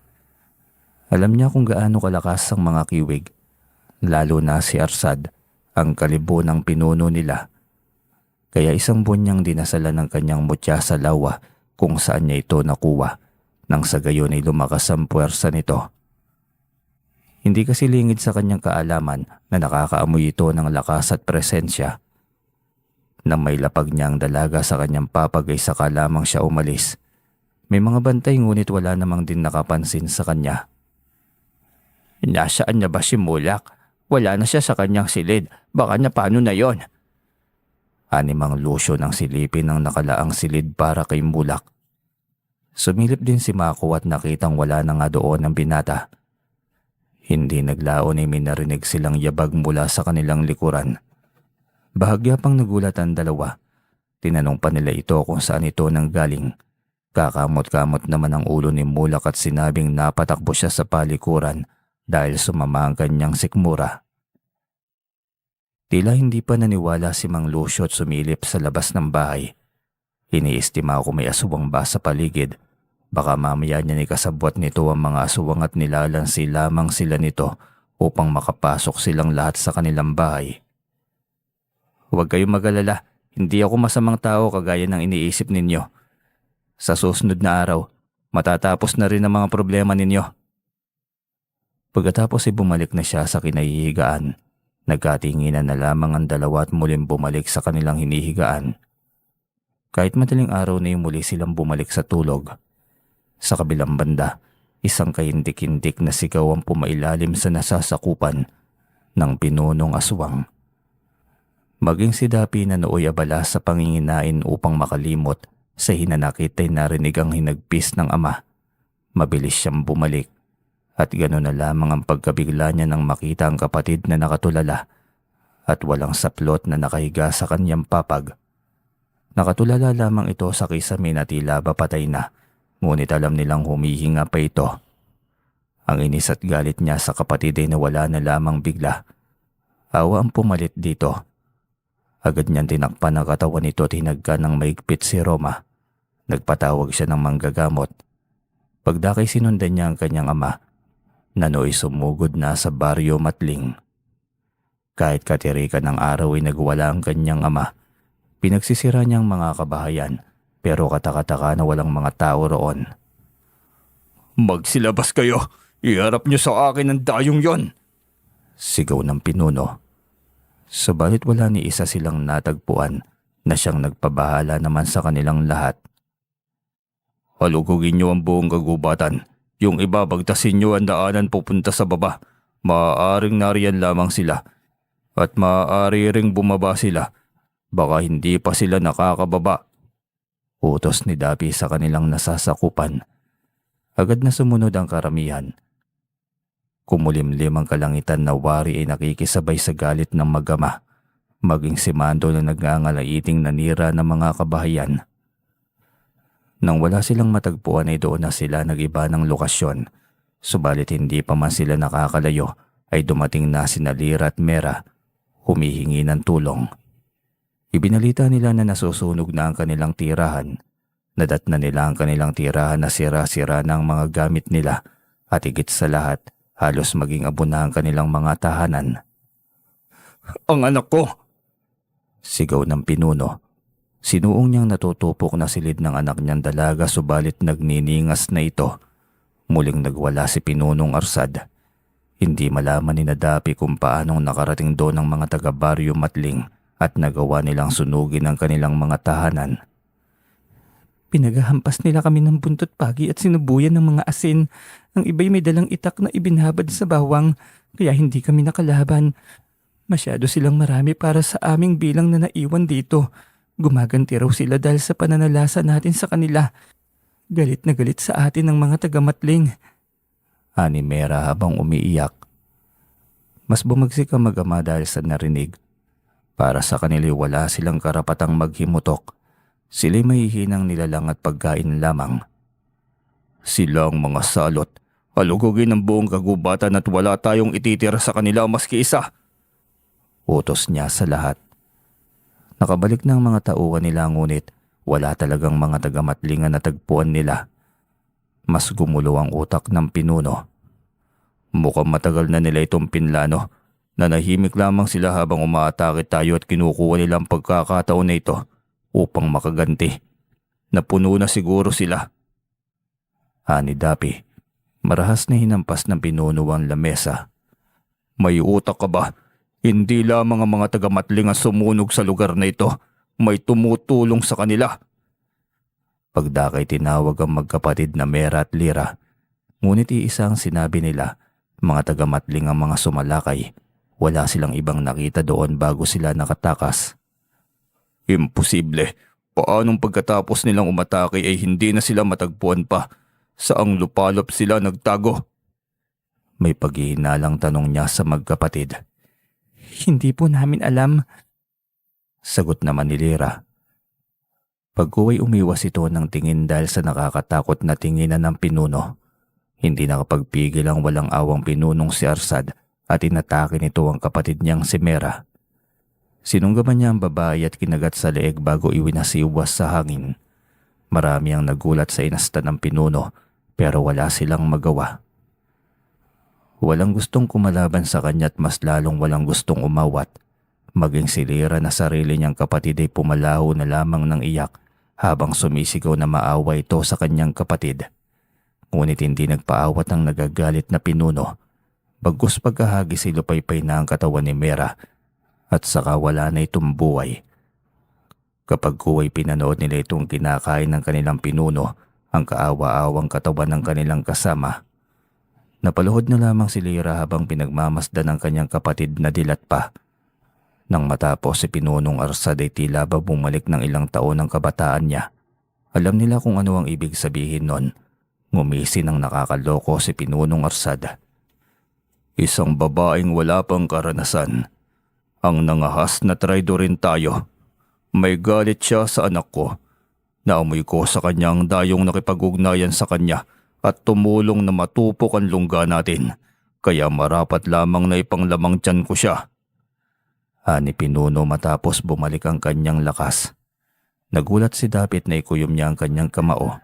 Alam niya kung gaano kalakas ang mga kiwig, lalo na si Arsad, ang kalibo ng pinuno nila. Kaya isang buwan niyang dinasalan ng kanyang mutya sa lawa kung saan niya ito nakuha, nang sa gayon ay lumakas ang puwersa nito. Hindi kasi lingid sa kanyang kaalaman na nakakaamoy ito ng lakas at presensya. Nang may lapag niya ang dalaga sa kanyang papag ay saka lamang siya umalis. May mga bantay ngunit wala namang din nakapansin sa kanya. Nasaan na ba si Mulak? Wala na siya sa kanyang silid. Baka na paano na yon? Animang Lucio nang silipin ng nakalaang silid para kay Mulak. Sumilip din si Mako at nakitang wala na nga doon ang binata. Hindi naglaon ay may narinig silang yabag mula sa kanilang likuran. Bahagya pang nagulat ang dalawa. Tinanong pa nila ito kung saan ito nanggaling. Kakamot-kamot naman ang ulo ni Mulak at sinabing napatakbo siya sa palikuran dahil sumama ang kanyang sikmura. Tila hindi pa naniwala si Mang Lucio at sumilip sa labas ng bahay. Iniestima ko may aswang ba sa paligid. Baka mamaya niya ni kasabwat nito ang mga aswang at nilalansi lamang sila nito upang makapasok silang lahat sa kanilang bahay. Huwag kayong mag-alala, hindi ako masamang tao kagaya ng iniisip ninyo. Sa susunod na araw, matatapos na rin ang mga problema ninyo. Pagkatapos ay bumalik na siya sa kinahihigaan. Nagkatinginan na lamang ang dalawa at muling bumalik sa kanilang hinihigaan. Kahit madaling araw na muli silang bumalik sa tulog. Sa kabilang banda, isang kahindik-hindik na sigaw ang pumailalim sa nasasakupan ng pinunong aswang. Maging si Dapi na nooy abala sa panginginain upang makalimot sa hinanakit ay narinig ang hinagpis ng ama. Mabilis siyang bumalik at gano'n na lamang ang pagkabigla niya nang makita ang kapatid na nakatulala at walang saplot na nakahiga sa kanyang papag. Nakatulala lamang ito sa kisame na tila ba patay na Ngunit alam nilang humihinga pa ito. Ang inis at galit niya sa kapatid ay nawala na lamang bigla. Awa ang pumalit dito. Agad niyang tinakpan ang katawan nito at hinagka ng maigpit si Roma. Nagpatawag siya ng manggagamot. Pagdakay sinundan niya ang kanyang ama, na nooy sumugod na sa baryo Matling. Kahit katirikan ng araw ay nagwala ang kanyang ama. Pinagsisira niyang mga kabahayan, pero katakataka na walang mga tao roon. "Magsilabas kayo! Iharap niyo sa akin ang dayong yon!" Sigaw ng pinuno. Subalit wala ni isa silang natagpuan na siyang nagpabahala naman sa kanilang lahat. "Halugugin niyo ang buong kagubatan. Yung iba bagtasin niyo ang daanan pupunta sa baba. Maaaring nariyan lamang sila. At maaari ring bumaba sila. Baka hindi pa sila nakakababa." Utos ni Dapi sa kanilang nasasakupan. Agad na sumunod ang karamihan. Kumulimlim ang kalangitan na wari ay nakikisabay sa galit ng mag-ama, maging si Mando na nagngangalaiting nanira ng mga kabahayan. Nang wala silang matagpuan ay doon na sila nag-iba ng lokasyon, subalit hindi pa man sila nakakalayo ay dumating na sina Lira at Mera, humihingi ng tulong. Ibinalita nila na nasusunog na ang kanilang tirahan. Nadatna nila ang kanilang tirahan na sira-sira ng mga gamit nila at higit sa lahat, halos maging abo na ang kanilang mga tahanan. "Ang anak ko!" Sigaw ng pinuno. Sinuong niyang natutupok na silid ng anak niyang dalaga subalit nagniningas na ito. Muling nagwala si Pinunong Arsad. Hindi malaman ni Dapi kung paanong nakarating doon ang mga taga-baryo Matling at nagawa nilang sunugin ang kanilang mga tahanan. Pinaghahampas nila kami ng buntot pagi at sinubuyan ng mga asin. Ang iba'y may dalang itak na ibinhabad sa bawang, kaya hindi kami nakalaban. Masyado silang marami para sa aming bilang na naiwan dito. Gumaganti raw sila dahil sa pananalasa natin sa kanila. Galit na galit sa atin ng mga taga-Matling. Ani Mera habang umiiyak. Mas bumagsik ang mag-ama dahil sa narinig. Para sa kanila wala silang karapatang maghimutok. Sila'y mahihinang nilalang at pagkain lamang. "Sila ang mga salot. Halugugin ang buong kagubatan at wala tayong ititira sa kanila maski isa." Utos niya sa lahat. Nakabalik na ang mga tauhan nila ngunit wala talagang mga taga-Matlingan na tagpuan nila. Mas gumulo ang utak ng pinuno. Mukhang matagal na nila itong pinlano. Nanahimik lamang sila habang umaatake tayo at kinukuha nila ang pagkakataon na ito upang makaganti. Napuno na siguro sila. Ani Dapi, marahas na hinampas ng pinuno ang lamesa. "May utak ka ba? Hindi lamang ang mga taga-Matling ang sumunog sa lugar na ito. May tumutulong sa kanila." Pagdakay tinawag ang magkapatid na Mera at Lira. Ngunit iisa ang sinabi nila, mga taga-Matling ang mga sumalakay. Wala silang ibang nakita doon bago sila nakatakas. "Imposible. Paanong pagkatapos nilang umatake ay hindi na sila matagpuan pa? Saang lupalop sila nagtago?" May paghihinalang tanong niya sa magkapatid. Hindi po namin alam. Sagot naman ni Lira. Pag-uwi umiwas ito ng tingin dahil sa nakakatakot na tinginan ng pinuno. Hindi nakapagpigil ang walang awang pinunong si Arsad at inatake nito ang kapatid niyang si Mera. Sinunggaban niya ang babae at kinagat sa leeg bago iwinasiwas sa hangin. Marami ang nagulat sa inasta ng pinuno pero wala silang magawa. Walang gustong kumalaban sa kanya at mas lalong walang gustong umawat. Maging si Lira na sarili niyang kapatid ay pumalaho na lamang ng iyak habang sumisigaw na maawa ito sa kanyang kapatid. Ngunit hindi nagpaawat ang nagagalit na pinuno. Bagkus pagkahagis ay lupaypay na ang katawan ni Mera at saka wala na itong buhay. Kapag kuway pinanood nila itong kinakain ng kanilang pinuno, ang kaawa-awang katawan ng kanilang kasama. Napaluhod na lamang si Lira habang pinagmamasdan ng kanyang kapatid na dilat pa. Nang matapos si Pinunong Arsad ay tila ba bumalik ng ilang taon ng kabataan niya. Alam nila kung ano ang ibig sabihin nun. Ngumisi ng nakakaloko si Pinunong Arsad. "Isang babaeng wala pang karanasan. Ang nangahas na traidorin tayo. May galit siya sa anak ko. Naamoy ko sa kanya ang dayong nakipag-ugnayan sa kanya at tumulong na matupok ang lungga natin. Kaya marapat lamang na ipanglamang tiyan ko siya. Ani Pinuno matapos bumalik ang kanyang lakas. Nagulat si Dapit na ikuyom niya ang kanyang kamao.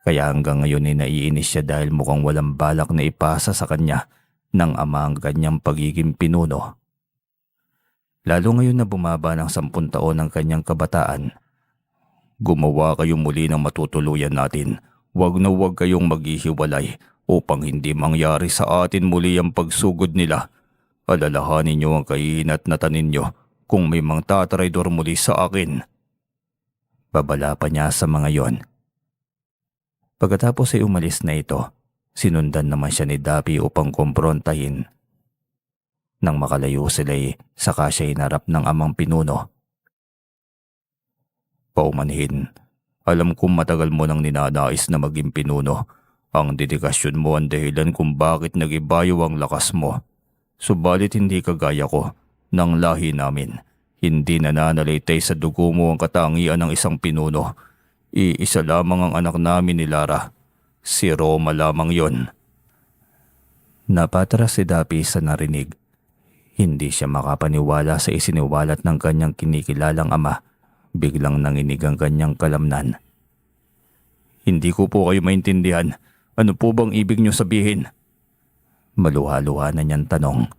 Kaya hanggang ngayon ay naiinis siya dahil mukhang walang balak na ipasa sa kanya ng ama ang kanyang pagiging pinuno. Lalo ngayon na bumaba ng 10 taon ang kanyang kabataan. Gumawa kayo muli ng matutuluyan natin. Huwag na huwag kayong maghihiwalay upang hindi mangyari sa atin muli ang pagsugod nila. Alalahanin niyo ang kahinat na tanin niyo kung may mang tatraidor muli sa akin. Babala pa niya sa mga yon. Pagkatapos ay umalis na ito, sinundan naman siya ni Dapi upang kumprontahin. Nang makalayo sila'y saka siya hinarap ng amang pinuno. Paumanhin, alam kong matagal mo nang ninanais na maging pinuno. Ang dedikasyon mo ang dahilan kung bakit nagibayo ang lakas mo. Subalit hindi kagaya ko, ng lahi namin. Hindi nananalitay sa dugo mo ang katangian ng isang pinuno. Iisa lamang ang anak namin ni Lara. Si Roma lamang yon. Napatras si Dapi sa narinig. Hindi siya makapaniwala sa isiniwalat ng kanyang kinikilalang ama. Biglang nanginig ang kanyang kalamnan. Hindi ko po kayo maintindihan. Ano po bang ibig niyo sabihin? Maluha-luha na niyang tanong.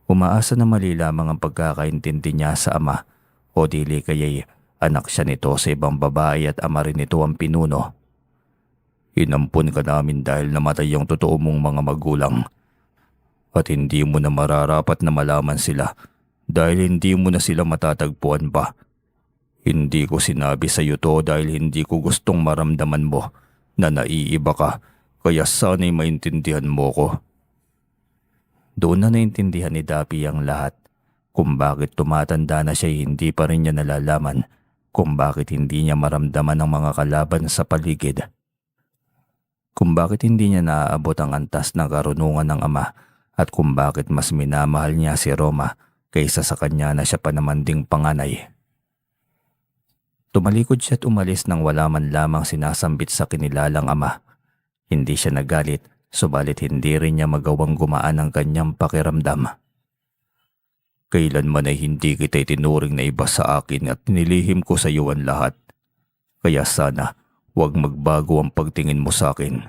Umaasa na mali lamang ang pagkakaintindi niya sa ama o dili kaya'y anak siya nito sa ibang babae at ama rin nito ang pinuno. Inampun ka namin dahil namatay ang totoo mong mga magulang. At hindi mo na mararapat na malaman sila dahil hindi mo na sila matatagpuan pa. Hindi ko sinabi sa iyo to dahil hindi ko gustong maramdaman mo na naiiba ka, kaya sana'y maintindihan mo ko. Doon na naintindihan ni Dapi ang lahat kung bakit tumatanda na siya hindi pa rin niya nalalaman kung bakit hindi niya maramdaman ang mga kalaban sa paligid. Kung bakit hindi niya naaabot ang antas ng karunungan ng ama at kung bakit mas minamahal niya si Roma kaysa sa kanya na siya pa naman ding panganay. Tumalikod siya at umalis nang wala man lamang sinasambit sa kinilalang ama. Hindi siya nagalit, subalit hindi rin niya magawang gumaan ang kanyang pakiramdam. Kailanman ay hindi kita itinuring na iba sa akin at nilihim ko sa iyo ang lahat. Kaya sana huwag magbago ang pagtingin mo sa akin.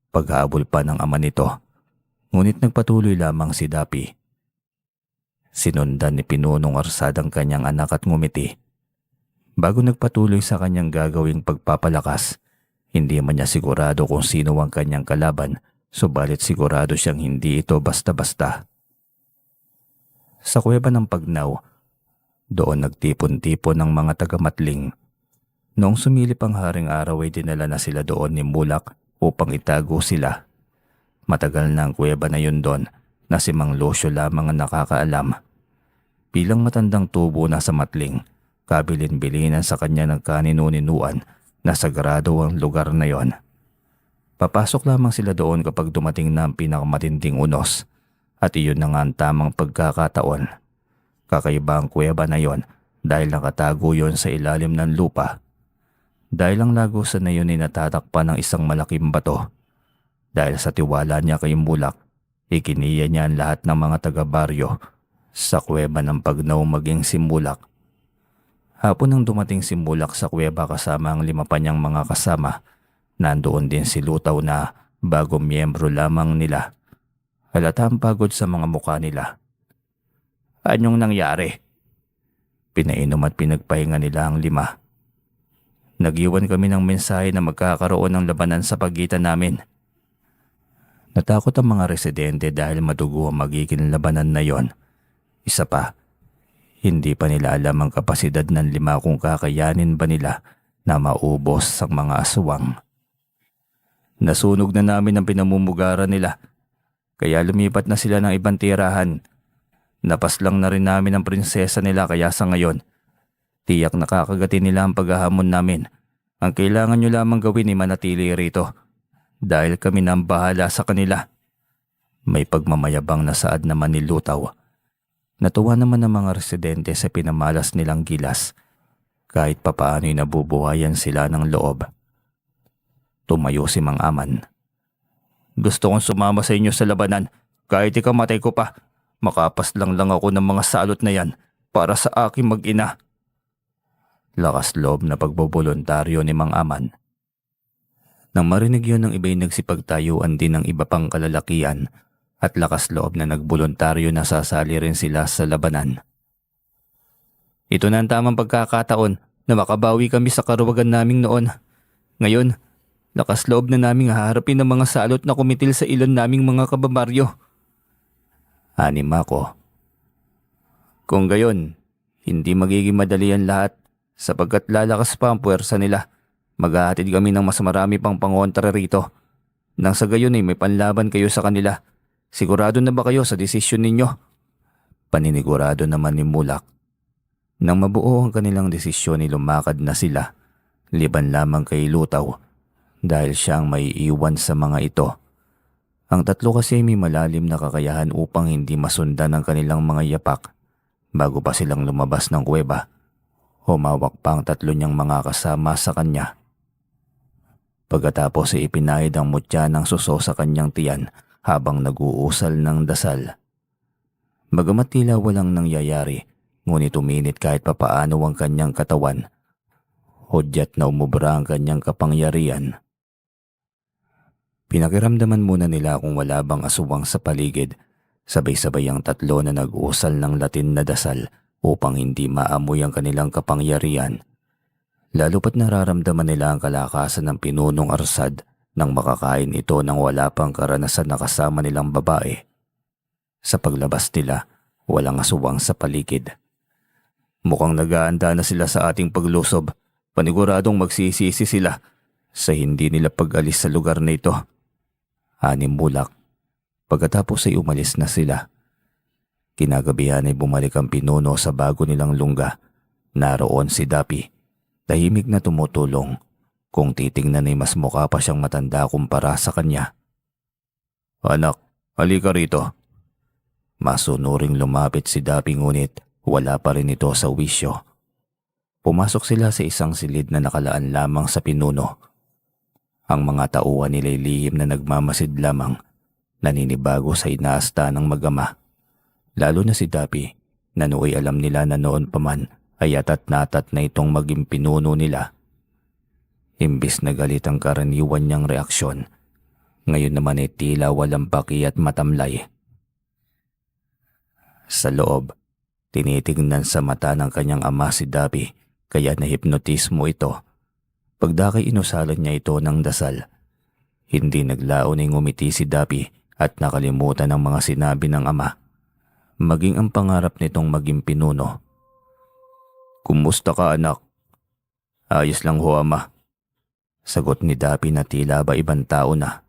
Paghabol pa ng ama nito, ngunit nagpatuloy lamang si Dapi. Sinundan ni Pinunong Arsad ang kanyang anak at ngumiti. Bago nagpatuloy sa kanyang gagawing pagpapalakas, hindi man niya sigurado kung sino ang kanyang kalaban, subalit sigurado siyang hindi ito basta-basta. Sa kuweba ng Pagnaw, doon nagtipon-tipon ng mga taga-Matling. Noong sumilip ang haring araw ay dinala na sila doon ni Mulak upang itago sila. Matagal na ang kuweba na yun doon na si Mang Lucio lamang ang nakakaalam. Bilang matandang tubo na sa Matling, kabilin-bilinan sa kanya ng kaninu-ninuan na sagrado ang lugar na yon. Papasok lamang sila doon kapag dumating na ang pinakamatinding unos at iyon na nga ang tamang pagkakataon. Kakaiba ang kuweba na yon dahil nakatago yon sa ilalim ng lupa. Dahil ang lagusan na yun ay natatakpan ng isang malaking bato. Dahil sa tiwala niya kay Mulak, ikiniya niya ang lahat ng mga taga-baryo sa kuweba ng Pagnaw maging si Mulak. Hapon nang dumating si Mulak sa kuweba kasama ang 5 pa niyang mga kasama, nandoon din si Lutaw na bagong miyembro lamang nila. Halata ang pagod sa mga mukha nila. Anyong nangyari? Pinainom at pinagpahinga nila ang 5. Nag-iwan kami ng mensahe na magkakaroon ng labanan sa pagitan namin. Natakot ang mga residente dahil madugo ang magiging labanan na yon. Isa pa, hindi pa nila alam ang kapasidad ng 5 kung kakayanin ba nila na maubos ang mga aswang. Nasunog na namin ang pinamumugaran nila, kaya lumipat na sila ng ibang tirahan. Napaslang na rin namin ang prinsesa nila kaya sa ngayon, tiyak nakakagati nila ang paghahamon namin. Ang kailangan nyo lamang gawin ay manatili rito dahil kami na ang bahala sa kanila. May pagmamayabang na saad naman ni Lutaw. Natuwa naman ang mga residente sa pinamalas nilang gilas. kahit papaano'y nabubuhayan sila ng loob. Tumayo si Mang Aman. Gusto kong sumama sa inyo sa labanan kahit ikamatay ko pa. Makapas lang ako ng mga salot na yan para sa aking mag-ina. Lakas loob na pagbobolontaryo ni Mang Aman. Nang marinig yun ng iba'y nagsipagtayuan din ng iba pang kalalakian at lakas loob na nagbolontaryo na sasali rin sila sa labanan. Ito na ang tamang pagkakataon na makabawi kami sa karuwagan naming noon. Ngayon, lakas loob na naming haharapin ang mga salot na kumitil sa ilon naming mga kababaryo. Anima ko. Kung gayon, hindi magiging madali ang lahat sapagkat lalakas pa ang puwersa nila. Maghahatid kami ng mas marami pang pangontra rito. Nang sa gayon ay may panlaban kayo sa kanila. Sigurado na ba kayo sa desisyon ninyo? Paninigurado naman ni Mulak. Nang mabuo ang kanilang desisyon ay lumakad na sila, liban lamang kay Lutaw dahil siya ang may iwan sa mga ito. Ang tatlo kasi may malalim na kakayahan upang hindi masundan ang kanilang mga yapak bago pa silang lumabas ng kuweba. Humawak pa ang tatlo niyang mga kasama sa kanya. Pagkatapos ay ipinahid ang mutya ng suso sa kanyang tiyan habang nag-uusal ng dasal. Bagamat tila walang nangyayari, ngunit uminit kahit papaano ang kanyang katawan. Hudyat na umubra ang kanyang kapangyarihan. Pinakiramdaman muna nila kung wala bang aswang sa paligid. Sabay-sabay ang tatlo na nag-uusal ng Latin na dasal upang hindi maamoy ang kanilang kapangyarihan. Lalo pat nararamdaman nila ang kalakasan ng pinunong arsad nang makakain ito nang wala pang karanasan na kasama nilang babae. Sa paglabas nila, walang aswang sa paligid. Mukhang nag-aanda na sila sa ating paglusob. Paniguradong magsisisi sila sa hindi nila pag-alis sa lugar na ito. Ani Mulak. Pagkatapos ay umalis na sila. Kinagabihan ay bumalik ang pinuno sa bago nilang lungga. Naroon si Dapi. Tahimik na tumutulong. Kung titingnan ay mas mukha pa siyang matanda kumpara sa kanya. Anak, halika rito. Masunuring lumapit si Dapi ngunit wala pa rin ito sa wisyo. Pumasok sila sa isang silid na nakalaan lamang sa pinuno. Ang mga tauhan nila'y lihim na nagmamasid lamang, naninibago sa inaasta ng mag-ama. Lalo na si Dapi, na nooy alam nila na noon pa man ay atat na itong maging pinuno nila. Imbis na galit ang karaniwan niyang reaksyon, ngayon naman ay tila walang paki at matamlay. Sa loob, tinitingnan sa mata ng kanyang ama si Dapi kaya nahipnotismo ito. Pagdakay inusalan niya ito ng dasal. Hindi naglaon ay ngumiti si Dapi at nakalimutan ang mga sinabi ng ama. Maging ang pangarap nitong maging pinuno. Kumusta ka anak? Ayos lang ho ama. Sagot ni Dapi na tila ba ibang tao na.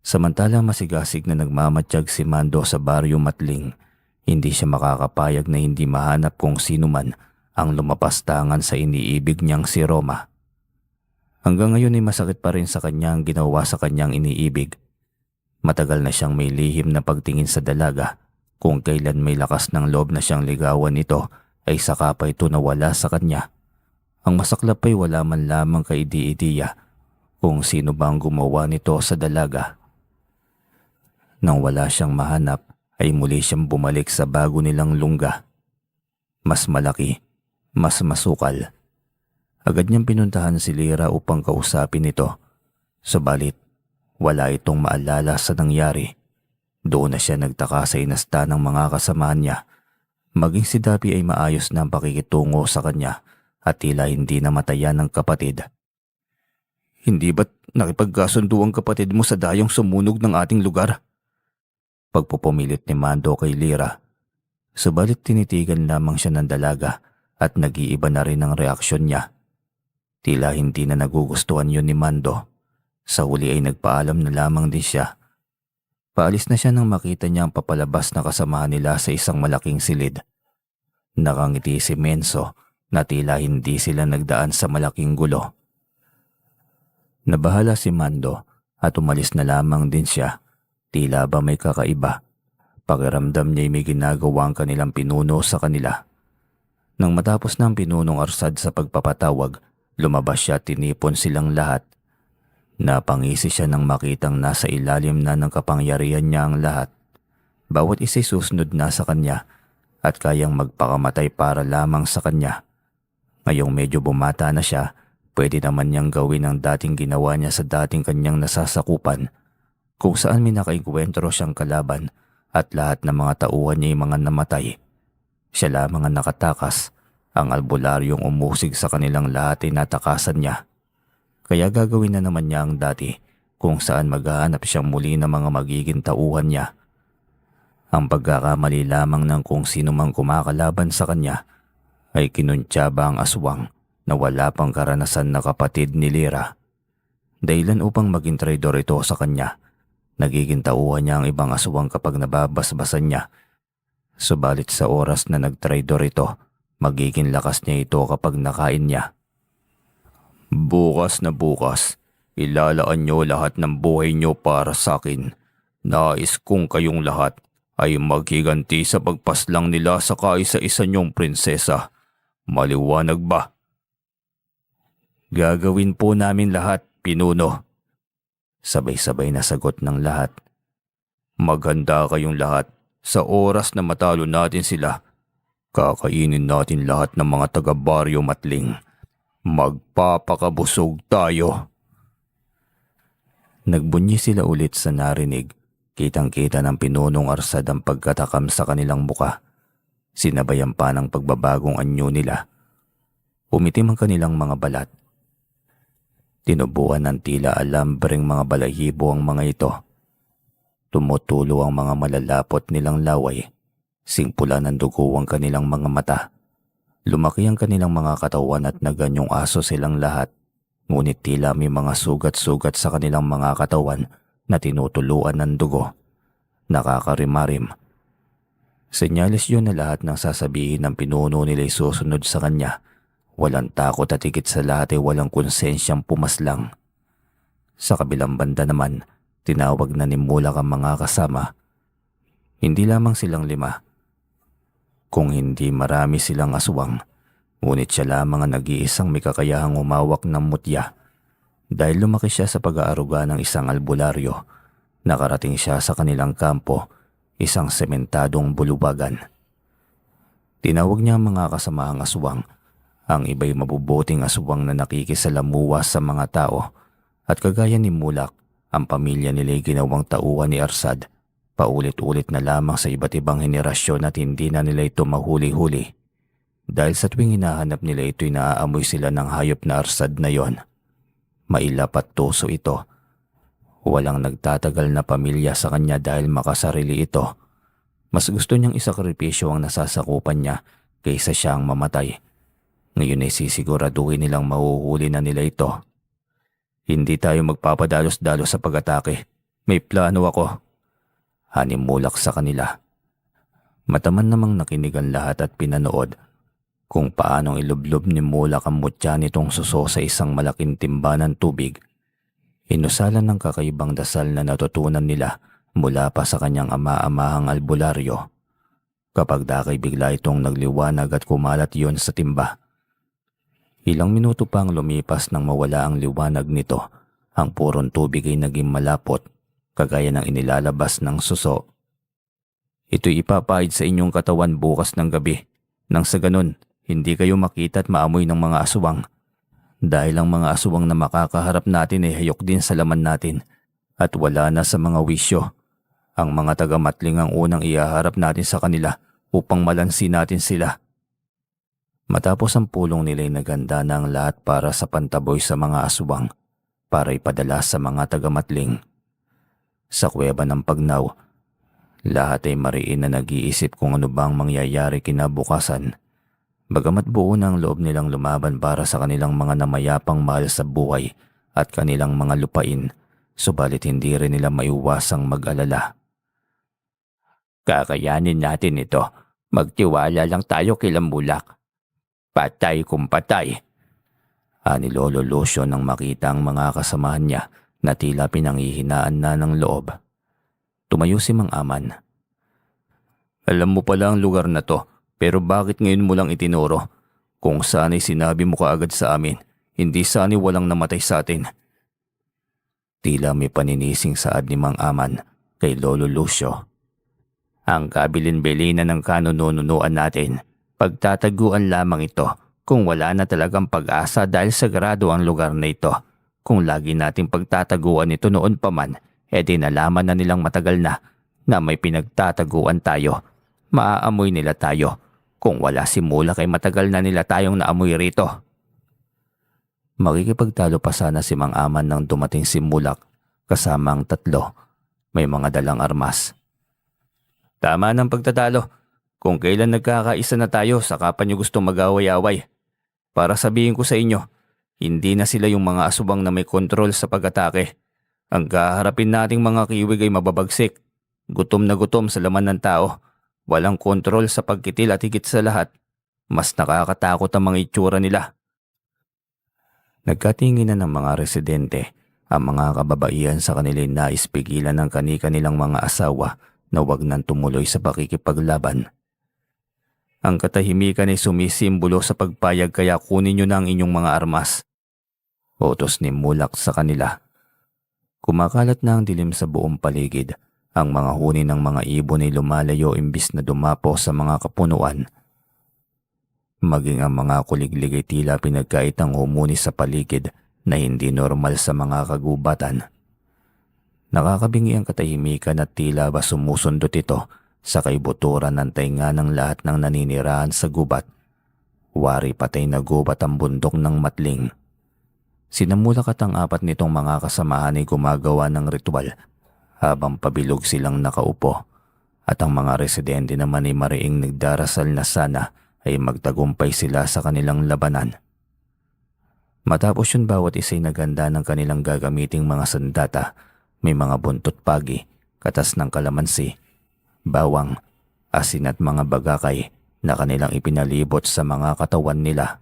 Samantala masigasig na nagmamatsyag si Mando sa baryo Matling. Hindi siya makakapayag na hindi mahanap kung sino man ang lumapastangan sa iniibig niyang si Roma. Hanggang ngayon ay masakit pa rin sa kanya ang ginawa sa kanyang iniibig. Matagal na siyang may lihim na pagtingin sa dalaga. Kung kailan may lakas ng loob na siyang ligawan ito ay saka pa ito nawala sa kanya. Ang masaklap ay wala man lamang kaidi-idiya kung sino ba ang gumawa nito sa dalaga. Nang wala siyang mahanap ay muli siyang bumalik sa bago nilang lungga. Mas malaki, mas masukal. Agad niyang pinuntahan si Lira upang kausapin ito. Subalit, wala itong maalala sa nangyari. Doon na siya nagtaka sa inasta ng mga kasamahan niya. Maging si Dapi ay maayos na ang pakikitungo sa kanya at tila hindi namatayan ng kapatid. Hindi ba't nakipagkasundo ang kapatid mo sa dayong sumunog ng ating lugar? Pagpupumilit ni Mando kay Lira. Subalit tinitigan lamang siya ng dalaga at nag-iiba na rin ang reaksyon niya. Tila hindi na nagugustuhan yun ni Mando. Sa huli ay nagpaalam na lamang din siya. Paalis na siya nang makita niya ang papalabas na kasamahan nila sa isang malaking silid. Nakangiti si Menso na tila hindi sila nagdaan sa malaking gulo. Nabahala si Mando at umalis na lamang din siya. Tila ba may kakaiba. Pakiramdam niya'y may ginagawa ang kanilang pinuno sa kanila. Nang matapos ng pinunong Arsad sa pagpapatawag, lumabas siya at tinipon silang lahat. Napangisi siya nang makitang nasa ilalim na ng kapangyarihan niya ang lahat. Bawat isa'y susunod na sa kanya at kayang magpakamatay para lamang sa kanya. Ngayong medyo bumata na siya, pwede naman niyang gawin ang dating ginawa niya sa dating kanyang nasasakupan, kung saan may nakainkwentro siyang kalaban at lahat ng mga tauhan niya ay mga namatay. Siya lamang ang nakatakas, ang albularyong umusig sa kanilang lahat ay natakasan niya. Kaya gagawin na naman niya ang dati kung saan maghahanap siyang muli ng mga magiging tauhan niya. Ang pagkakamali lamang ng kung sino mang kumakalaban sa kanya ay kinuntsaba ang aswang na wala pang karanasan na kapatid ni Lyra. Dahilan upang maging traidor ito sa kanya, nagiging tauhan niya ang ibang aswang kapag nababasbasan niya. Subalit sa oras na nagtraidor ito, magiging lakas niya ito kapag nakain niya. Bukas na bukas, ilalaan niyo lahat ng buhay niyo para sa akin. Nais kong kayong lahat ay maghiganti sa pagpaslang nila sa kaisa-isa niyong prinsesa. Maliwanag ba? Gagawin po namin lahat, Pinuno. Sabay-sabay na sagot ng lahat. Maghanda kayong lahat. Sa oras na matalo natin sila, kakainin natin lahat ng mga taga-baryo Matling. Magpapakabusog tayo. Nagbunyi sila ulit sa narinig. Kitang-kita ng Pinunong Arsad ang pagkatakam sa kanilang muka. Sinabayan pa ng pagbabagong anyo nila. Umitim ang kanilang mga balat. Tinubuan ng tila alambreng mga balahibo ang mga ito. Tumutulo ang mga malalapot nilang laway. Singpula ng dugo ang kanilang mga mata. Lumaki ang kanilang mga katawan at naganyong aso silang lahat. Ngunit tila may mga sugat-sugat sa kanilang mga katawan na tinutuluan ng dugo. Nakakarimarim. Senyales yun na lahat ng sasabihin ng pinuno nila ay susunod sa kanya. Walang takot at higit sa lahat ay walang konsensyang pumaslang. Sa kabilang banda naman, tinawag na ni Mulak ang mga kasama. Hindi lamang silang 5. Kung hindi marami silang aswang, ngunit siya lamang ang nag-iisang may kakayahang humawak ng mutya. Dahil lumaki siya sa pag-aaruga ng isang albularyo, nakarating siya sa kanilang kampo, isang sementadong bulubagan. Tinawag niya ang mga kasamahang aswang. Ang iba'y mabubuting aswang na nakikisalamuha sa mga tao at kagaya ni Mulak, ang pamilya nila'y ginawang tauhan ni Arsad. Paulit-ulit na lamang sa iba't ibang henerasyon at hindi na nila ito mahuli-huli. Dahil sa tuwing hinahanap nila ito'y naaamoy sila ng hayop na Arsad na yon. Mailap at tuso ito. Walang nagtatagal na pamilya sa kanya dahil makasarili ito. Mas gusto niyang isakripisyo ang nasasakupan niya kaysa siyang mamatay. Ngayon ay sisiguraduhin nilang mahuhuli na nila ito. Hindi tayo magpapadalos-dalos sa pag-atake. May plano ako. Hanimulak sa kanila. Mataman namang nakinig ang lahat at pinanood kung paanong ilublob ni Mulak ang mutya nitong suso sa isang malaking timba ng tubig. Inusalan ng kakaibang dasal na natutunan nila mula pa sa kanyang ama-amahang albularyo. Kapag dakay bigla itong nagliwanag at kumalat yon sa timba. Ilang minuto pang lumipas nang mawala ang liwanag nito, ang purong tubig ay naging malapot, kagaya ng inilalabas ng suso. Ito'y ipapahid sa inyong katawan bukas ng gabi, nang sa ganun, hindi kayo makita at maamoy ng mga aswang. Dahil ang mga aswang na makakaharap natin ay hayok din sa laman natin, at wala na sa mga wisyo. Ang mga taga-Matling ang unang ihaharap natin sa kanila upang malansi natin sila. Matapos ang pulong nila'y naganda na ang lahat para sa pantaboy sa mga aswang para ipadala sa mga taga-Matling. Sa kuweba ng Pagnaw, lahat ay mariin na nag-iisip kung ano bang mangyayari kinabukasan. Bagamat buo na ang loob nilang lumaban para sa kanilang mga namayapang mahal sa buhay at kanilang mga lupain, subalit hindi rin nila maiwasang mag-alala. Kakayanin natin ito. Magtiwala lang tayo kay Mulak. Patay kung patay. Ani Lolo Lucio nang makita ang mga kasamahan niya na tila pinanghihinaan na ng loob. Tumayo si Mang Aman. Alam mo pala ang lugar na to. Pero bakit ngayon mo lang itinuro? Kung sana'y sinabi mo kaagad sa amin, hindi sana'y walang namatay sa atin. Tila may paninising saad ni Mang Aman kay Lolo Lucio. Ang kabilin-bilinan ng kanununuan natin, pagtataguan lamang ito kung wala na talagang pag-asa dahil sagrado ang lugar na ito. Kung lagi nating pagtataguan ito noon pa man, di nalaman na nilang matagal na may pinagtataguan tayo. Maaamoy nila tayo. Kung wala si Mulak ay matagal na nila tayong naamoy rito. Makikipagtalo pa sana si Mang Aman nang dumating si Mulak kasama ang tatlo. May mga dalang armas. Tama ng pagtatalo. Kung kailan nagkakaisa na tayo, saka pa niyo gusto mag-away-away. Para sabihin ko sa inyo, hindi na sila yung mga asubang na may kontrol sa pag-atake. Ang kaharapin nating mga kiwig ay mababagsik. Gutom na gutom sa laman ng tao. Walang kontrol sa pagkitil at higit sa lahat, mas nakakatakot ang mga itsura nila. Nagkatinginan ng mga residente, ang mga kababaihan sa kanila nais pigilan ng kani-kanilang mga asawa na wag nang tumuloy sa pakikipaglaban. Ang katahimikan ay sumisimbolo sa pagpayag kaya kunin nyo na ang inyong mga armas. Utos ni Mulak sa kanila. Kumakalat na ang dilim sa buong paligid. Ang mga huni ng mga ibon ay lumalayo imbis na dumapo sa mga kapunuan. Maging ang mga kuliglig ay tila pinagkaitang humuni sa paligid na hindi normal sa mga kagubatan. Nakakabingi ang katahimikan at tila ba sumusundot ito sa kaibuturan ng tainga ng lahat ng naninirahan sa gubat. Wari patay na gubat ang bundok ng Matling. Sinamulak at ang apat nitong mga kasamahan ay gumagawa ng ritual habang pabilog silang nakaupo at ang mga residente naman ay mariing nagdarasal na sana ay magtagumpay sila sa kanilang labanan. Matapos yun bawat isa'y naganda ng kanilang gagamiting mga sandata. May mga buntot pagi, katas ng kalamansi, bawang, asin at mga bagakay na kanilang ipinalibot sa mga katawan nila.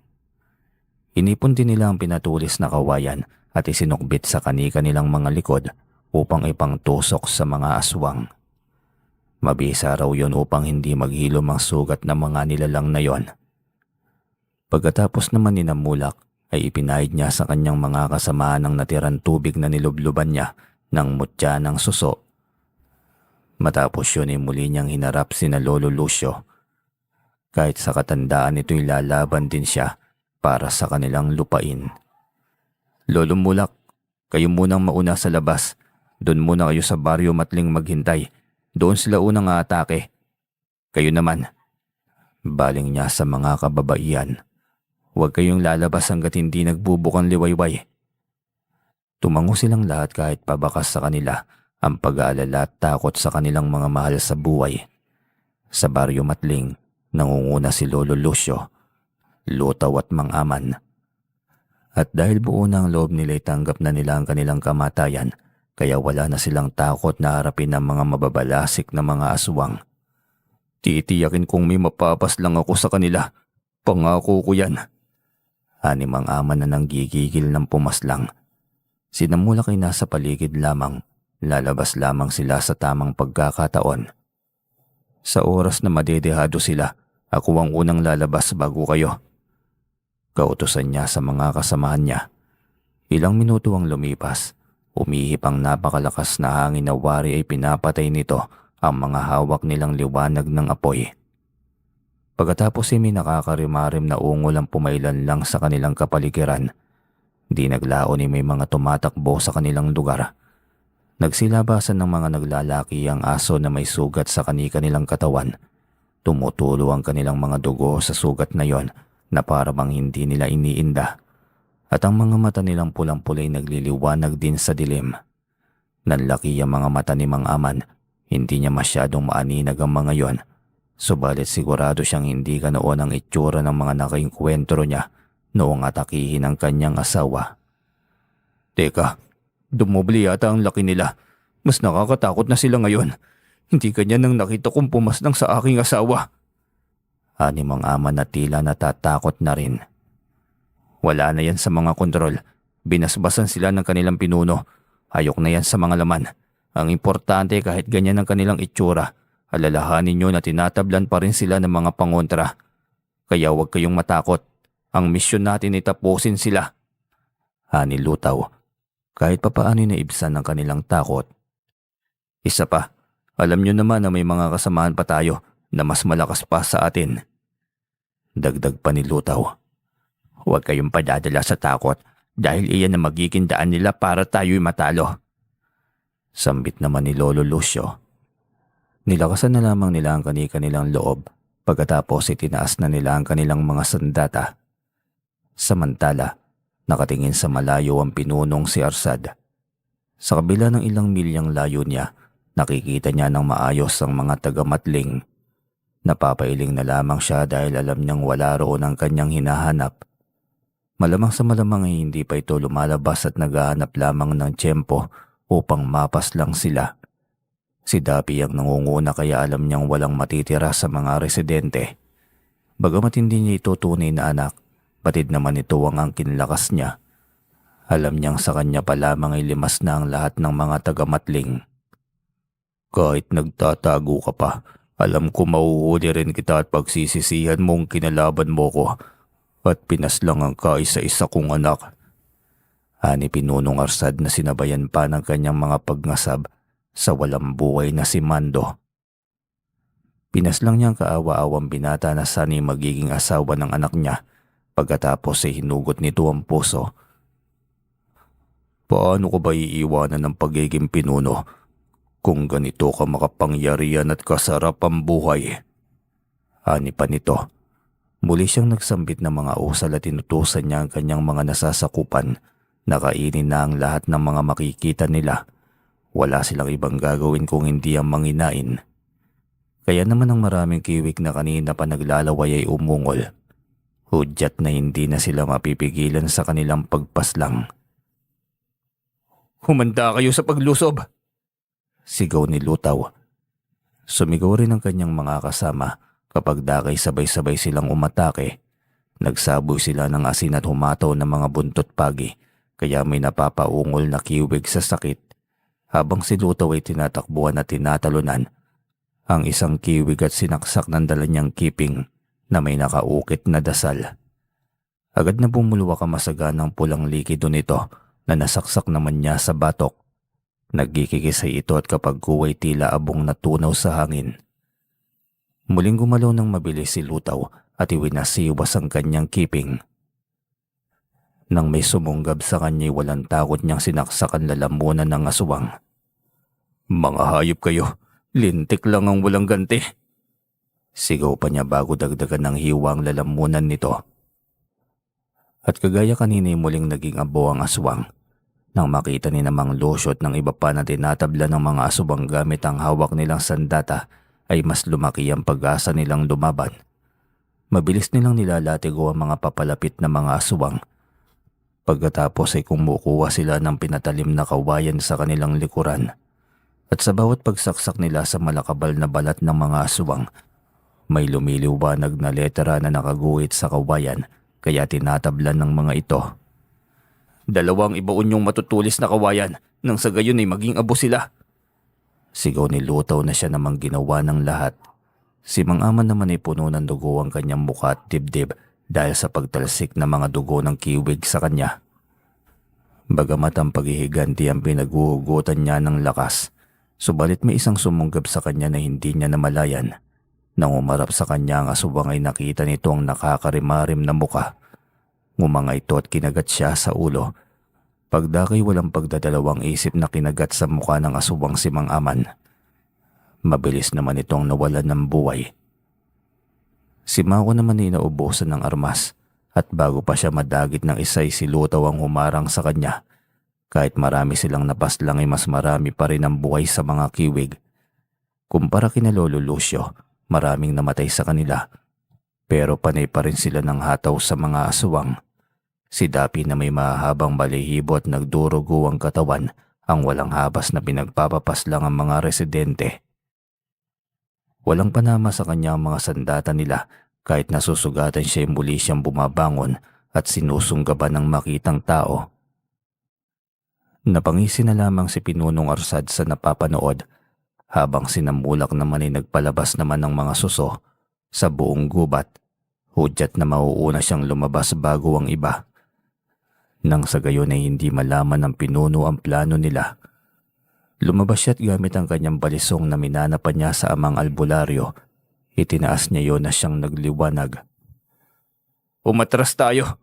Inipon din nila ang pinatulis na kawayan at isinukbit sa kani-kanilang mga likod upang ipangtusok sa mga aswang. Mabisa raw yun upang hindi maghilom ang sugat ng mga nilalang na yon. Pagkatapos naman ni Mulak ay ipinahid niya sa kanyang mga kasamahan ng natirang tubig na nilubluban niya ng mutya ng suso. Matapos yun ay muli niyang hinarap sina Lolo Lucio. Kahit sa katandaan ito'y lalaban din siya para sa kanilang lupain. Lolo Mulak, kayo munang mauna sa labas. Doon muna kayo sa baryo Matling maghintay. Doon sila unang aatake. Kayo naman, baling niya sa mga kababaihan. Huwag kayong lalabas hanggat hindi nagbubukang liwayway. Tumango silang lahat kahit pabakas sa kanila ang pag-aalala at takot sa kanilang mga mahal sa buhay. Sa baryo Matling, nangunguna si Lolo Lucio, Lutaw at Mang Aman. At dahil buo na ang loob nila'y tanggap na nila ang kanilang kamatayan, kaya wala na silang takot na harapin ang mga mababalasik na mga aswang. Titiyakin kong may mapapas lang ako sa kanila. Pangako ko yan. Ani Mang Aman na nanggigigil ng pumaslang. Sinamulak ay nasa paligid lamang, lalabas lamang sila sa tamang pagkakataon. Sa oras na madedehado sila, ako ang unang lalabas bago kayo. Kautusan niya sa mga kasamahan niya. Ilang minuto ang lumipas, umihip ang napakalakas na hangin na wari ay pinapatay nito ang mga hawak nilang liwanag ng apoy. Pagkatapos ay may nakakarimarim na ungol ang pumailan lang sa kanilang kapaligiran. Di naglaon ay may mga tumatakbo sa kanilang lugar. Nagsilabasan ng mga naglalaki ang aso na may sugat sa kani-kanilang katawan. Tumutulo ang kanilang mga dugo sa sugat na yon na para bang hindi nila iniinda. At ang mga mata nilang pulang-pulay nagliliwanag din sa dilim. Nanlaki ang mga mata ni Mang Aman. Hindi niya masyadong maaninag ang mga yon. Subalit sigurado siyang hindi ganoon ang itsura ng mga nakainkwentro niya noong atakihin ang kanyang asawa. Teka, dumobli yata ang laki nila. Mas nakakatakot na sila ngayon. Hindi ganyan nang nakita kong pumaslang sa aking asawa. Ani Mang Aman na tila natatakot na rin. Wala na yan sa mga kontrol. Binasbasan sila ng kanilang pinuno. Ayok na yan sa mga laman. Ang importante kahit ganyan ang kanilang itsura, alalahanin nyo na tinatablan pa rin sila ng mga pangontra. Kaya huwag kayong matakot. Ang misyon natin ay tapusin sila. Ani Lutaw, kahit papaano naibsan ng kanilang takot. Isa pa, alam nyo naman na may mga kasamaan pa tayo na mas malakas pa sa atin. Dagdag pa ni Lutaw. Huwag kayong padadala sa takot dahil iyan ang magiging daan nila para tayo'y matalo. Sambit naman ni Lolo Lucio. Nilakasan na lamang nila ang kani-kanilang loob pagkatapos itinaas na nila ang kanilang mga sandata. Samantala, nakatingin sa malayo ang pinunong si Arsad. Sa kabila ng ilang milyang layo niya, nakikita niya ng maayos ang mga taga-Matling. Napapailing na lamang siya dahil alam niyang wala roon ang kanyang hinahanap. Malamang sa malamang ay hindi pa ito lumalabas at naghahanap lamang ng tiyempo upang mapas lang sila. Si Dapi ang nangunguna kaya alam niyang walang matitira sa mga residente. Bagamat hindi niya ito tunay na anak, batid naman ito ang angkin lakas niya. Alam niyang sa kanya pa lamang ay limas na ang lahat ng mga taga-Matling. Kahit nagtatago ka pa, alam ko mauhuli rin kita at pagsisisihan mong kinalaban mo ko at pinaslang ang kaisa-isa kong anak. Ani Pinunong Arsad na sinabayan pa ng kanyang mga pagngasab sa walang buhay na si Mando. Pinaslang niyang kaawa-awang binata na sana'y magiging asawa ng anak niya pagkatapos ay hinugot nito ang puso. Paano ko ba iiwanan ng pagiging pinuno kung ganito ka makapangyarihan at kasarap ang buhay? Ani pa nito. Muli siyang nagsambit ng mga usal at tinutusan niya ang kanyang mga nasasakupan na kainin na ang lahat ng mga makikita nila. Wala silang ibang gagawin kung hindi ang manginain. Kaya naman ang maraming kiwik na kanina pa naglalaway ay umungol. Hudyat na hindi na sila mapipigilan sa kanilang pagpaslang. Humanda kayo sa paglusob! Sigaw ni Lutaw. Sumigaw rin ang kanyang mga kasama kapag dakay sabay-sabay silang umatake. Nagsaboy sila ng asin at humataw ng mga buntot pagi kaya may napapaungol na kiwig sa sakit. Habang si Lutaw ay tinatakbuhan at tinatalunan ang isang kiwig at sinaksak ng dala niyang kiping na may nakaukit na dasal. Agad na bumulwak ang masaganang pulang likido nito na nasaksak naman niya sa batok. Nagkikikisay ito at kapag kuway tila abong natunaw sa hangin. Muling gumalaw ng mabilis si Lutaw at iwinasiwas ang kanyang kiping. Nang may sumunggab sa kanya'y walang takot niyang sinaksak ang lalamunan ng aswang. Mga hayop kayo, lintik lang ang walang ganti. Sigaw pa niya bago dagdagan ng hiwang lalamunan nito. At kagaya kanina'y muling naging abo ang aswang. Nang makita ni Mang Lucio at ng iba pa na tinatabla ng mga aswang gamit ang hawak nilang sandata, ay mas lumaki ang pag-asa nilang lumaban. Mabilis nilang nilalatigo ang mga papalapit na mga aswang. Pagkatapos ay kumukuha sila ng pinatalim na kawayan sa kanilang likuran. At sa bawat pagsaksak nila sa malakabal na balat ng mga aswang, may lumiliwanag na letera na nakaguhit sa kawayan kaya tinatablan ng mga ito. Dalawang ibaon yung matutulis na kawayan nang sa gayon ay maging abo sila. Sigaw ni Lutaw na siya namang ginawa ng lahat. Si Mang Aman naman ay puno ng dugo ang kanyang mukha at dibdib dahil sa pagtalsik na mga dugo ng kiwig sa kanya. Bagamat ang paghihiganti ang pinaguhugutan niya ng lakas, subalit may isang sumunggab sa kanya na hindi niya namalayan. Nang umarap sa kanya ang aswang ay nakita nito ang nakakarimarim na muka. Ngumanga ito at kinagat siya sa ulo. Pagdakay walang pagdadalawang isip na kinagat sa mukha ng aswang si Mang Aman. Mabilis naman itong nawalan ng buhay. Si Mako naman ay naubusan ng armas at bago pa siya madagit ng isay si Lutaw ang humarang sa kanya. Kahit marami silang napaslang ay mas marami pa rin ang buhay sa mga kiwig. Kumpara kina Lolo Lucio, maraming namatay sa kanila. Pero panay pa rin sila ng hataw sa mga aswang. Si Dapi na may mahabang balihibo at nagdurugo ang katawan ang walang habas na pinagpapapaslang ang mga residente. Walang panama sa kanya ang mga sandata nila kahit nasusugatan siya ay muli siyang bumabangon at sinusunggaban ng makitang tao. Napangisi na lamang si Pinunong Arsad sa napapanood habang sinamulak naman ay nagpalabas naman ng mga suso sa buong gubat. Hudyat na mauuna siyang lumabas bago ang iba. Nang sa gayon ay hindi malaman ng pinuno ang plano nila. Lumabas siya't gamit ang kanyang balisong na minanapan niya sa amang albularyo. Itinaas niya yon na siyang nagliwanag. "Umatras tayo!"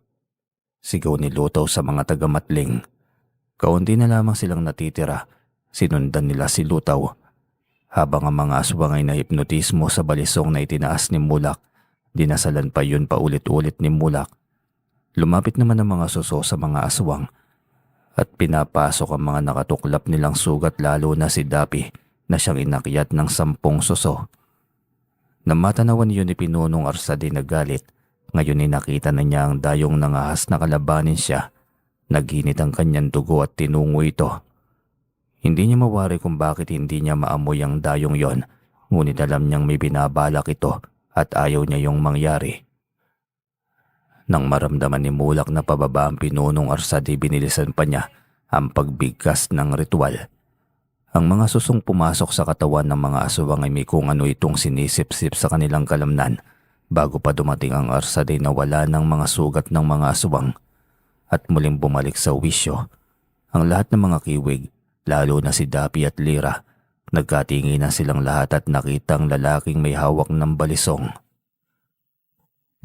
sigaw ni Lutaw sa mga tagamatling. Kaunti na lamang silang natitira. Sinundan nila si Lutaw. Habang ang mga aswang ay nahipnotismo sa balisong na itinaas ni Mulak, dinasalan pa yun paulit-ulit ni Mulak. Lumapit naman ang mga suso sa mga aswang at pinapasok ang mga nakatuklap nilang sugat, lalo na si Dapi na siyang inakyat ng 10 suso. Nang matanawan yun ni Pinunong Arsad ay nagalit. Ngayon ay nakita na niya ang dayong nangahas na kalabanin siya. Naginit ang kanyang dugo at tinungo ito. Hindi niya mawari kung bakit hindi niya maamoy ang dayong yon, ngunit alam niyang may binabalak ito at ayaw niya yung mangyari. Nang maramdaman ni Mulak na pababa ang Pinunong Arsad ay binilisan pa niya ang pagbigkas ng ritual. Ang mga susong pumasok sa katawan ng mga aswang ay may kung ano itong sinisip-sip sa kanilang kalamnan. Bago pa dumating ang Arsad ay nawala ng mga sugat ng mga aswang at muling bumalik sa wisyo. Ang lahat ng mga kiwig, lalo na si Dapi at Lira, nagkatinginan silang lahat at nakitang lalaking may hawak ng balisong.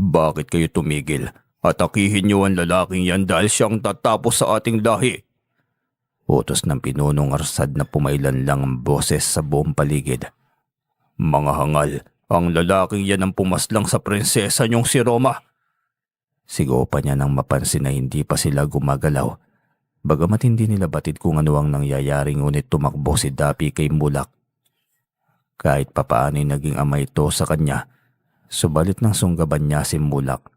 "Bakit kayo tumigil? Atakihin niyo ang lalaking yan dahil siyang tatapos sa ating lahi." Utos ng Pinunong Arsad na pumailan lang ang boses sa buong paligid. "Mga hangal, ang lalaking yan ang pumaslang sa prinsesa niyong si Roma." Sigaw pa niya nang mapansin na hindi pa sila gumagalaw. Bagamat hindi nila batid kung ano ang nangyayari, ngunit tumakbo si Dapi kay Mulak. Kahit papaano'y naging ama ito sa kanya, subalit nang sunggaban niya si Mulak,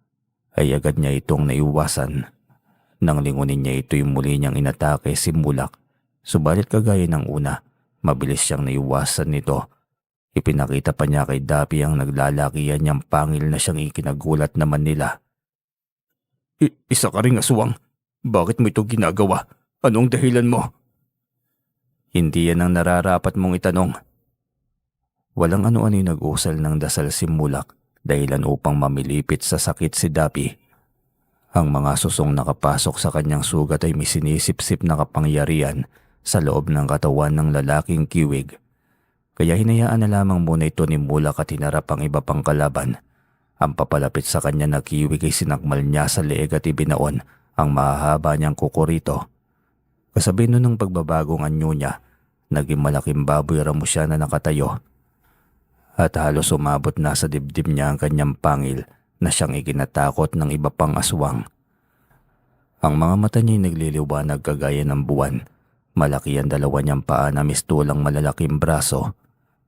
ay agad niya itong naiwasan. Nang lingunin niya ito'y muli niyang inatake si Mulak, subalit kagaya ng una, mabilis siyang naiwasan nito. Ipinakita pa niya kay Dapi ang naglalakihan niyang pangil na siyang ikinagulat naman nila. Isa ka ring aswang. Bakit mo ito ginagawa? Anong dahilan mo?" "Hindi yan ang nararapat mong itanong." Walang ano-ano'y nag-usal ng dasal si Mulak, dahilan upang mamilipit sa sakit si Dapi. Ang mga susong nakapasok sa kanyang sugat ay may sinisip-sip na kapangyarihan sa loob ng katawan ng lalaking kiwig. Kaya hinayaan na lamang muna ito ni Mulak at hinarap ang iba pang kalaban. Ang papalapit sa kanya na kiwig ay sinakmal niya sa leeg at ibinaon ang mahahaba niyang kuko rito. Kasabay nun ng pagbabagong anyo niya, naging malaking baboy ramo siya na nakatayo. At halos umabot na sa dibdib niya ang kanyang pangil na siyang ikinatakot ng iba pang aswang. Ang mga mata niya'y nagliliwanag kagaya ng buwan. Malaki ang dalawa niyang paa na mistulang malalaking braso.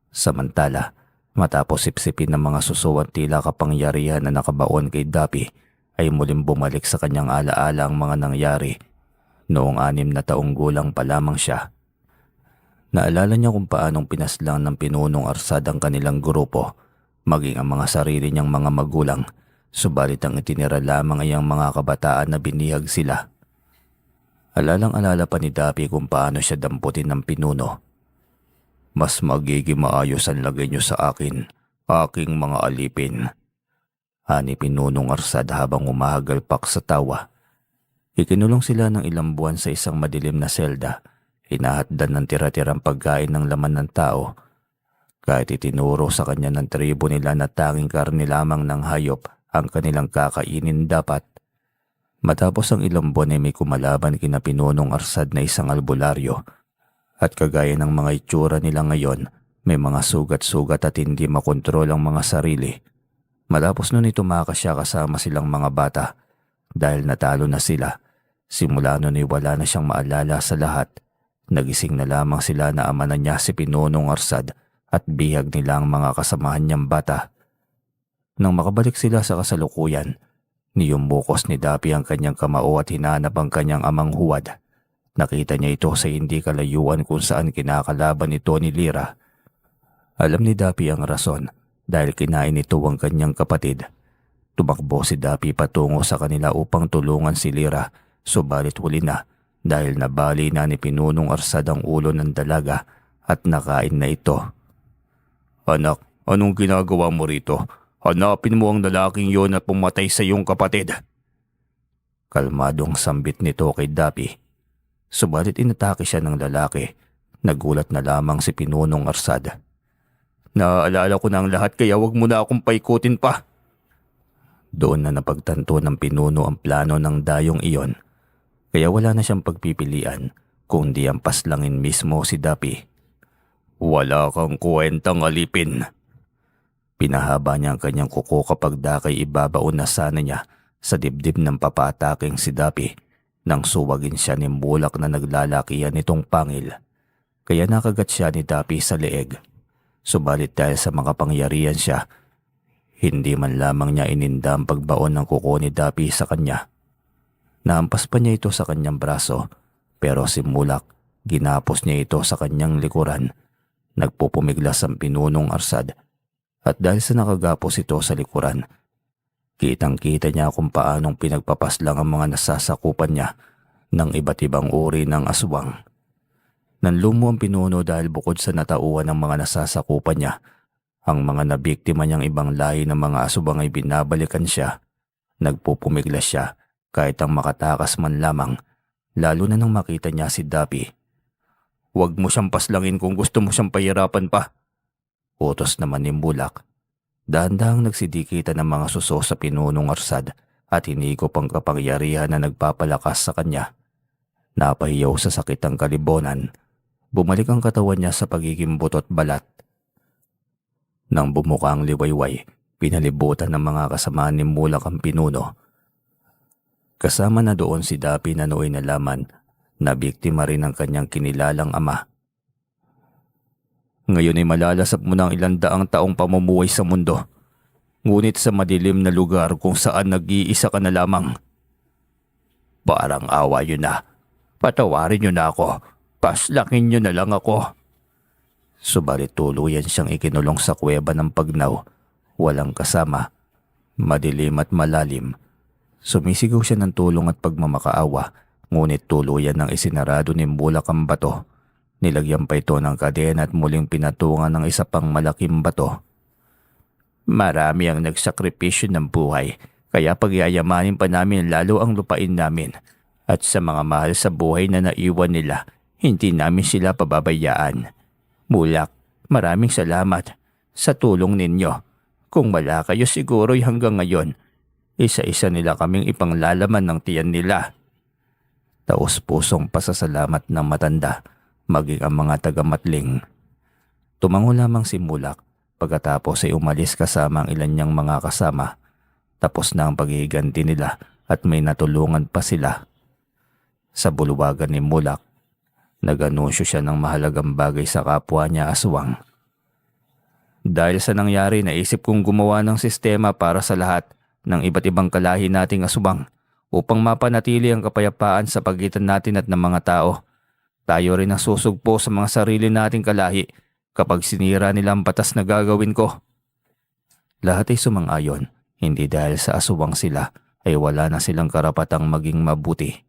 Samantala, matapos sipsipin ng mga suso at tila kapangyarihan na nakabaon kay Dapi, ay muling bumalik sa kanyang alaala ang mga nangyari. Noong 6 na taong gulang pa lamang siya. Naalala niya kung paanong pinaslang ng Pinunong Arsad ang kanilang grupo, maging ang mga sarili niyang mga magulang, subalit ang itinira lamang ay ang mga kabataan na binihag sila. Alalang-alala pa ni Dapi kung paano siya damputin ng pinuno. "Mas magiging maayos ang lagay niyo sa akin, aking mga alipin," ani Pinunong Arsad habang umahagalpak sa tawa. Ikinulong sila ng ilang buwan sa isang madilim na selda. Hinahatdan ng tira-tirang pagkain ng laman ng tao. Kahit itinuro sa kanya ng tribo nila na tanging karne lamang ng hayop ang kanilang kakainin dapat. Matapos ang ilang buwan ay may kumalaban kina Pinunong Arsad na isang albularyo. At kagaya ng mga itsura nila ngayon, may mga sugat-sugat at hindi makontrol ang mga sarili. Matapos nun ay tumakas siya kasama silang mga bata. Dahil natalo na sila, simula nun ay wala na siyang maalala sa lahat. Nagising na lamang sila na ama na niya si Pinunong Arsad at bihag nila ang mga kasamahan niyang bata. Nang makabalik sila sa kasalukuyan, niyumbukos ni Dapi ang kanyang kamao at hinanap ang kanyang amang huwad. Nakita niya ito sa hindi kalayuan kung saan kinakalaban ito ni Lira. Alam ni Dapi ang rason dahil kinain ito ang kanyang kapatid. Tumakbo si Dapi patungo sa kanila upang tulungan si Lira, subalit huli na dahil nabali na ni Pinunong Arsad ang ulo ng dalaga at nakain na ito. Anak, anong ginagawa mo rito? Hanapin mo ang lalaking yon na pumatay sa iyong kapatid. Kalmadong sambit nito kay Dapi. Subalit inatake siya ng lalaki. Nagulat na lamang si Pinunong Arsad. Naaalala ko na ang lahat kaya wag mo na akong paikutin pa. Doon na napagtanto ng pinuno ang plano ng dayong iyon. Kaya wala na siyang pagpipilian kundi ang paslangin mismo si Dapi. Wala kang kwentang alipin. Pinahaba niya ang kanyang kuko kapag dakay ibabaon na sana niya sa dibdib ng papaataking si Dapi nang suwagin siya ni Mulak na naglalakihan nitong pangil. Kaya nakagat siya ni Dapi sa leeg. Subalit dahil sa makapangyarihan siya, hindi man lamang niya ininda ang pagbaon ng kuko ni Dapi sa kanya. Naampas pa niya ito sa kanyang braso pero si Mulak ginapos niya ito sa kanyang likuran. Nagpupumiglas ang Pinunong Arsad at dahil sa nakagapos ito sa likuran, kitang-kita niya kung paanong pinagpapaslang ang mga nasasakupan niya ng iba't ibang uri ng aswang. Nanlumo ang pinuno dahil bukod sa natauhan ng mga nasasakupan niya, ang mga nabiktima niyang ibang lahi ng mga aswang ay binabalikan siya. Nagpupumiglas siya kahit ang makatakas man lamang, lalo na nang makita niya si Dapi. Huwag mo siyang paslangin kung gusto mo siyang pahirapan pa. Utos naman ni Mulak. Dahan-dahang nagsidikitan ng mga suso sa Pinunong Arsad at hinigop ang kapangyarihan na nagpapalakas sa kanya. Napahiyaw sa sakit ang kalibonan. Bumalik ang katawan niya sa pagiging butot balat. Nang bumuka ang liwayway, pinalibutan ng mga kasamaan ni Mulak ang pinuno. Kasama na doon si Dapi na nooy nalaman na biktima rin ang kanyang kinilalang ama. Ngayon ay malalasap mo ng ilang daang taong pamumuhay sa mundo. Ngunit sa madilim na lugar kung saan nag-iisa ka na lamang. Parang awa yun na. Patawarin niyo na ako. Paslakin niyo na lang ako. Subalit tuluyan siyang ikinulong sa kuweba ng Pagnaw. Walang kasama. Madilim at malalim. Sumisigaw siya ng tulong at pagmamakaawa. Ngunit tuluyan ng isinarado ni Mulak ang bato. Nilagyan pa ito ng kadena at muling pinatungan ng isa pang malaking bato. Marami ang nagsakripisyo ng buhay, kaya pagyayamanin pa namin lalo ang lupain namin. At sa mga mahal sa buhay na naiwan nila, hindi namin sila pababayaan. Mulak, maraming salamat sa tulong ninyo. Kung wala kayo siguro'y hanggang ngayon, isa-isa nila kaming ipanglalaman ng tiyan nila. Taos-pusong pasasalamat ng matanda, maging ang mga tagamatling. Tumango lamang si Mulak pagkatapos ay umalis kasama ang ilan niyang mga kasama. Tapos na ang paghihiganti nila at may natulungan pa sila. Sa bulwagan ni Mulak, nag-anunsyo siya ng mahalagang bagay sa kapwa niya aswang. Dahil sa nangyari, naisip kong gumawa ng sistema para sa lahat ng iba't ibang kalahi nating aswang upang mapanatili ang kapayapaan sa pagitan natin at ng mga tao. Tayo rin ang susugpo sa mga sarili nating kalahi kapag sinira nila ang batas na gagawin ko. Lahat ay sumang-ayon, hindi dahil sa aswang sila ay wala na silang karapatang maging mabuti.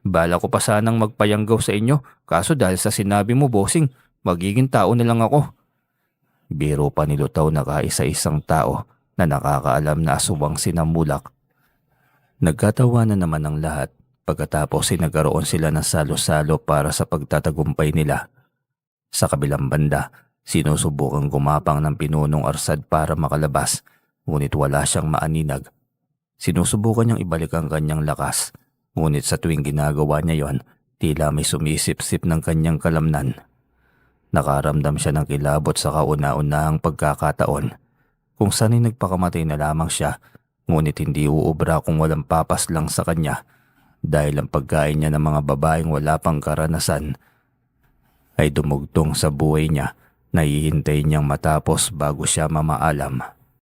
Bala ko pa sanang magpayanggaw sa inyo, kaso dahil sa sinabi mo, bossing, magiging tao na lang ako. Biro pa ni Lutaw na kaisa-isang tao na nakakaalam na aswang sina Mulak. Nagkatawanan naman ang lahat. Pagkatapos ay nagkaroon sila ng salo-salo para sa pagtatagumpay nila. Sa kabilang banda, sinusubukang gumapang ng Pinunong Arsad para makalabas, ngunit wala siyang maaninag. Sinusubukan niyang ibalik ang kanyang lakas, ngunit sa tuwing ginagawa niya yon, tila may sumisip-sip ng kanyang kalamnan. Nakaramdam siya ng kilabot sa kauna-unahang pagkakataon, kung saan ay nagpakamatay na lamang siya, ngunit hindi uubra kung walang papas lang sa kanya. Dahil ang pagkain niya ng mga babaeng wala pang karanasan ay dumugtong sa buhay niya na hihintay niyang matapos bago siya mamaalam.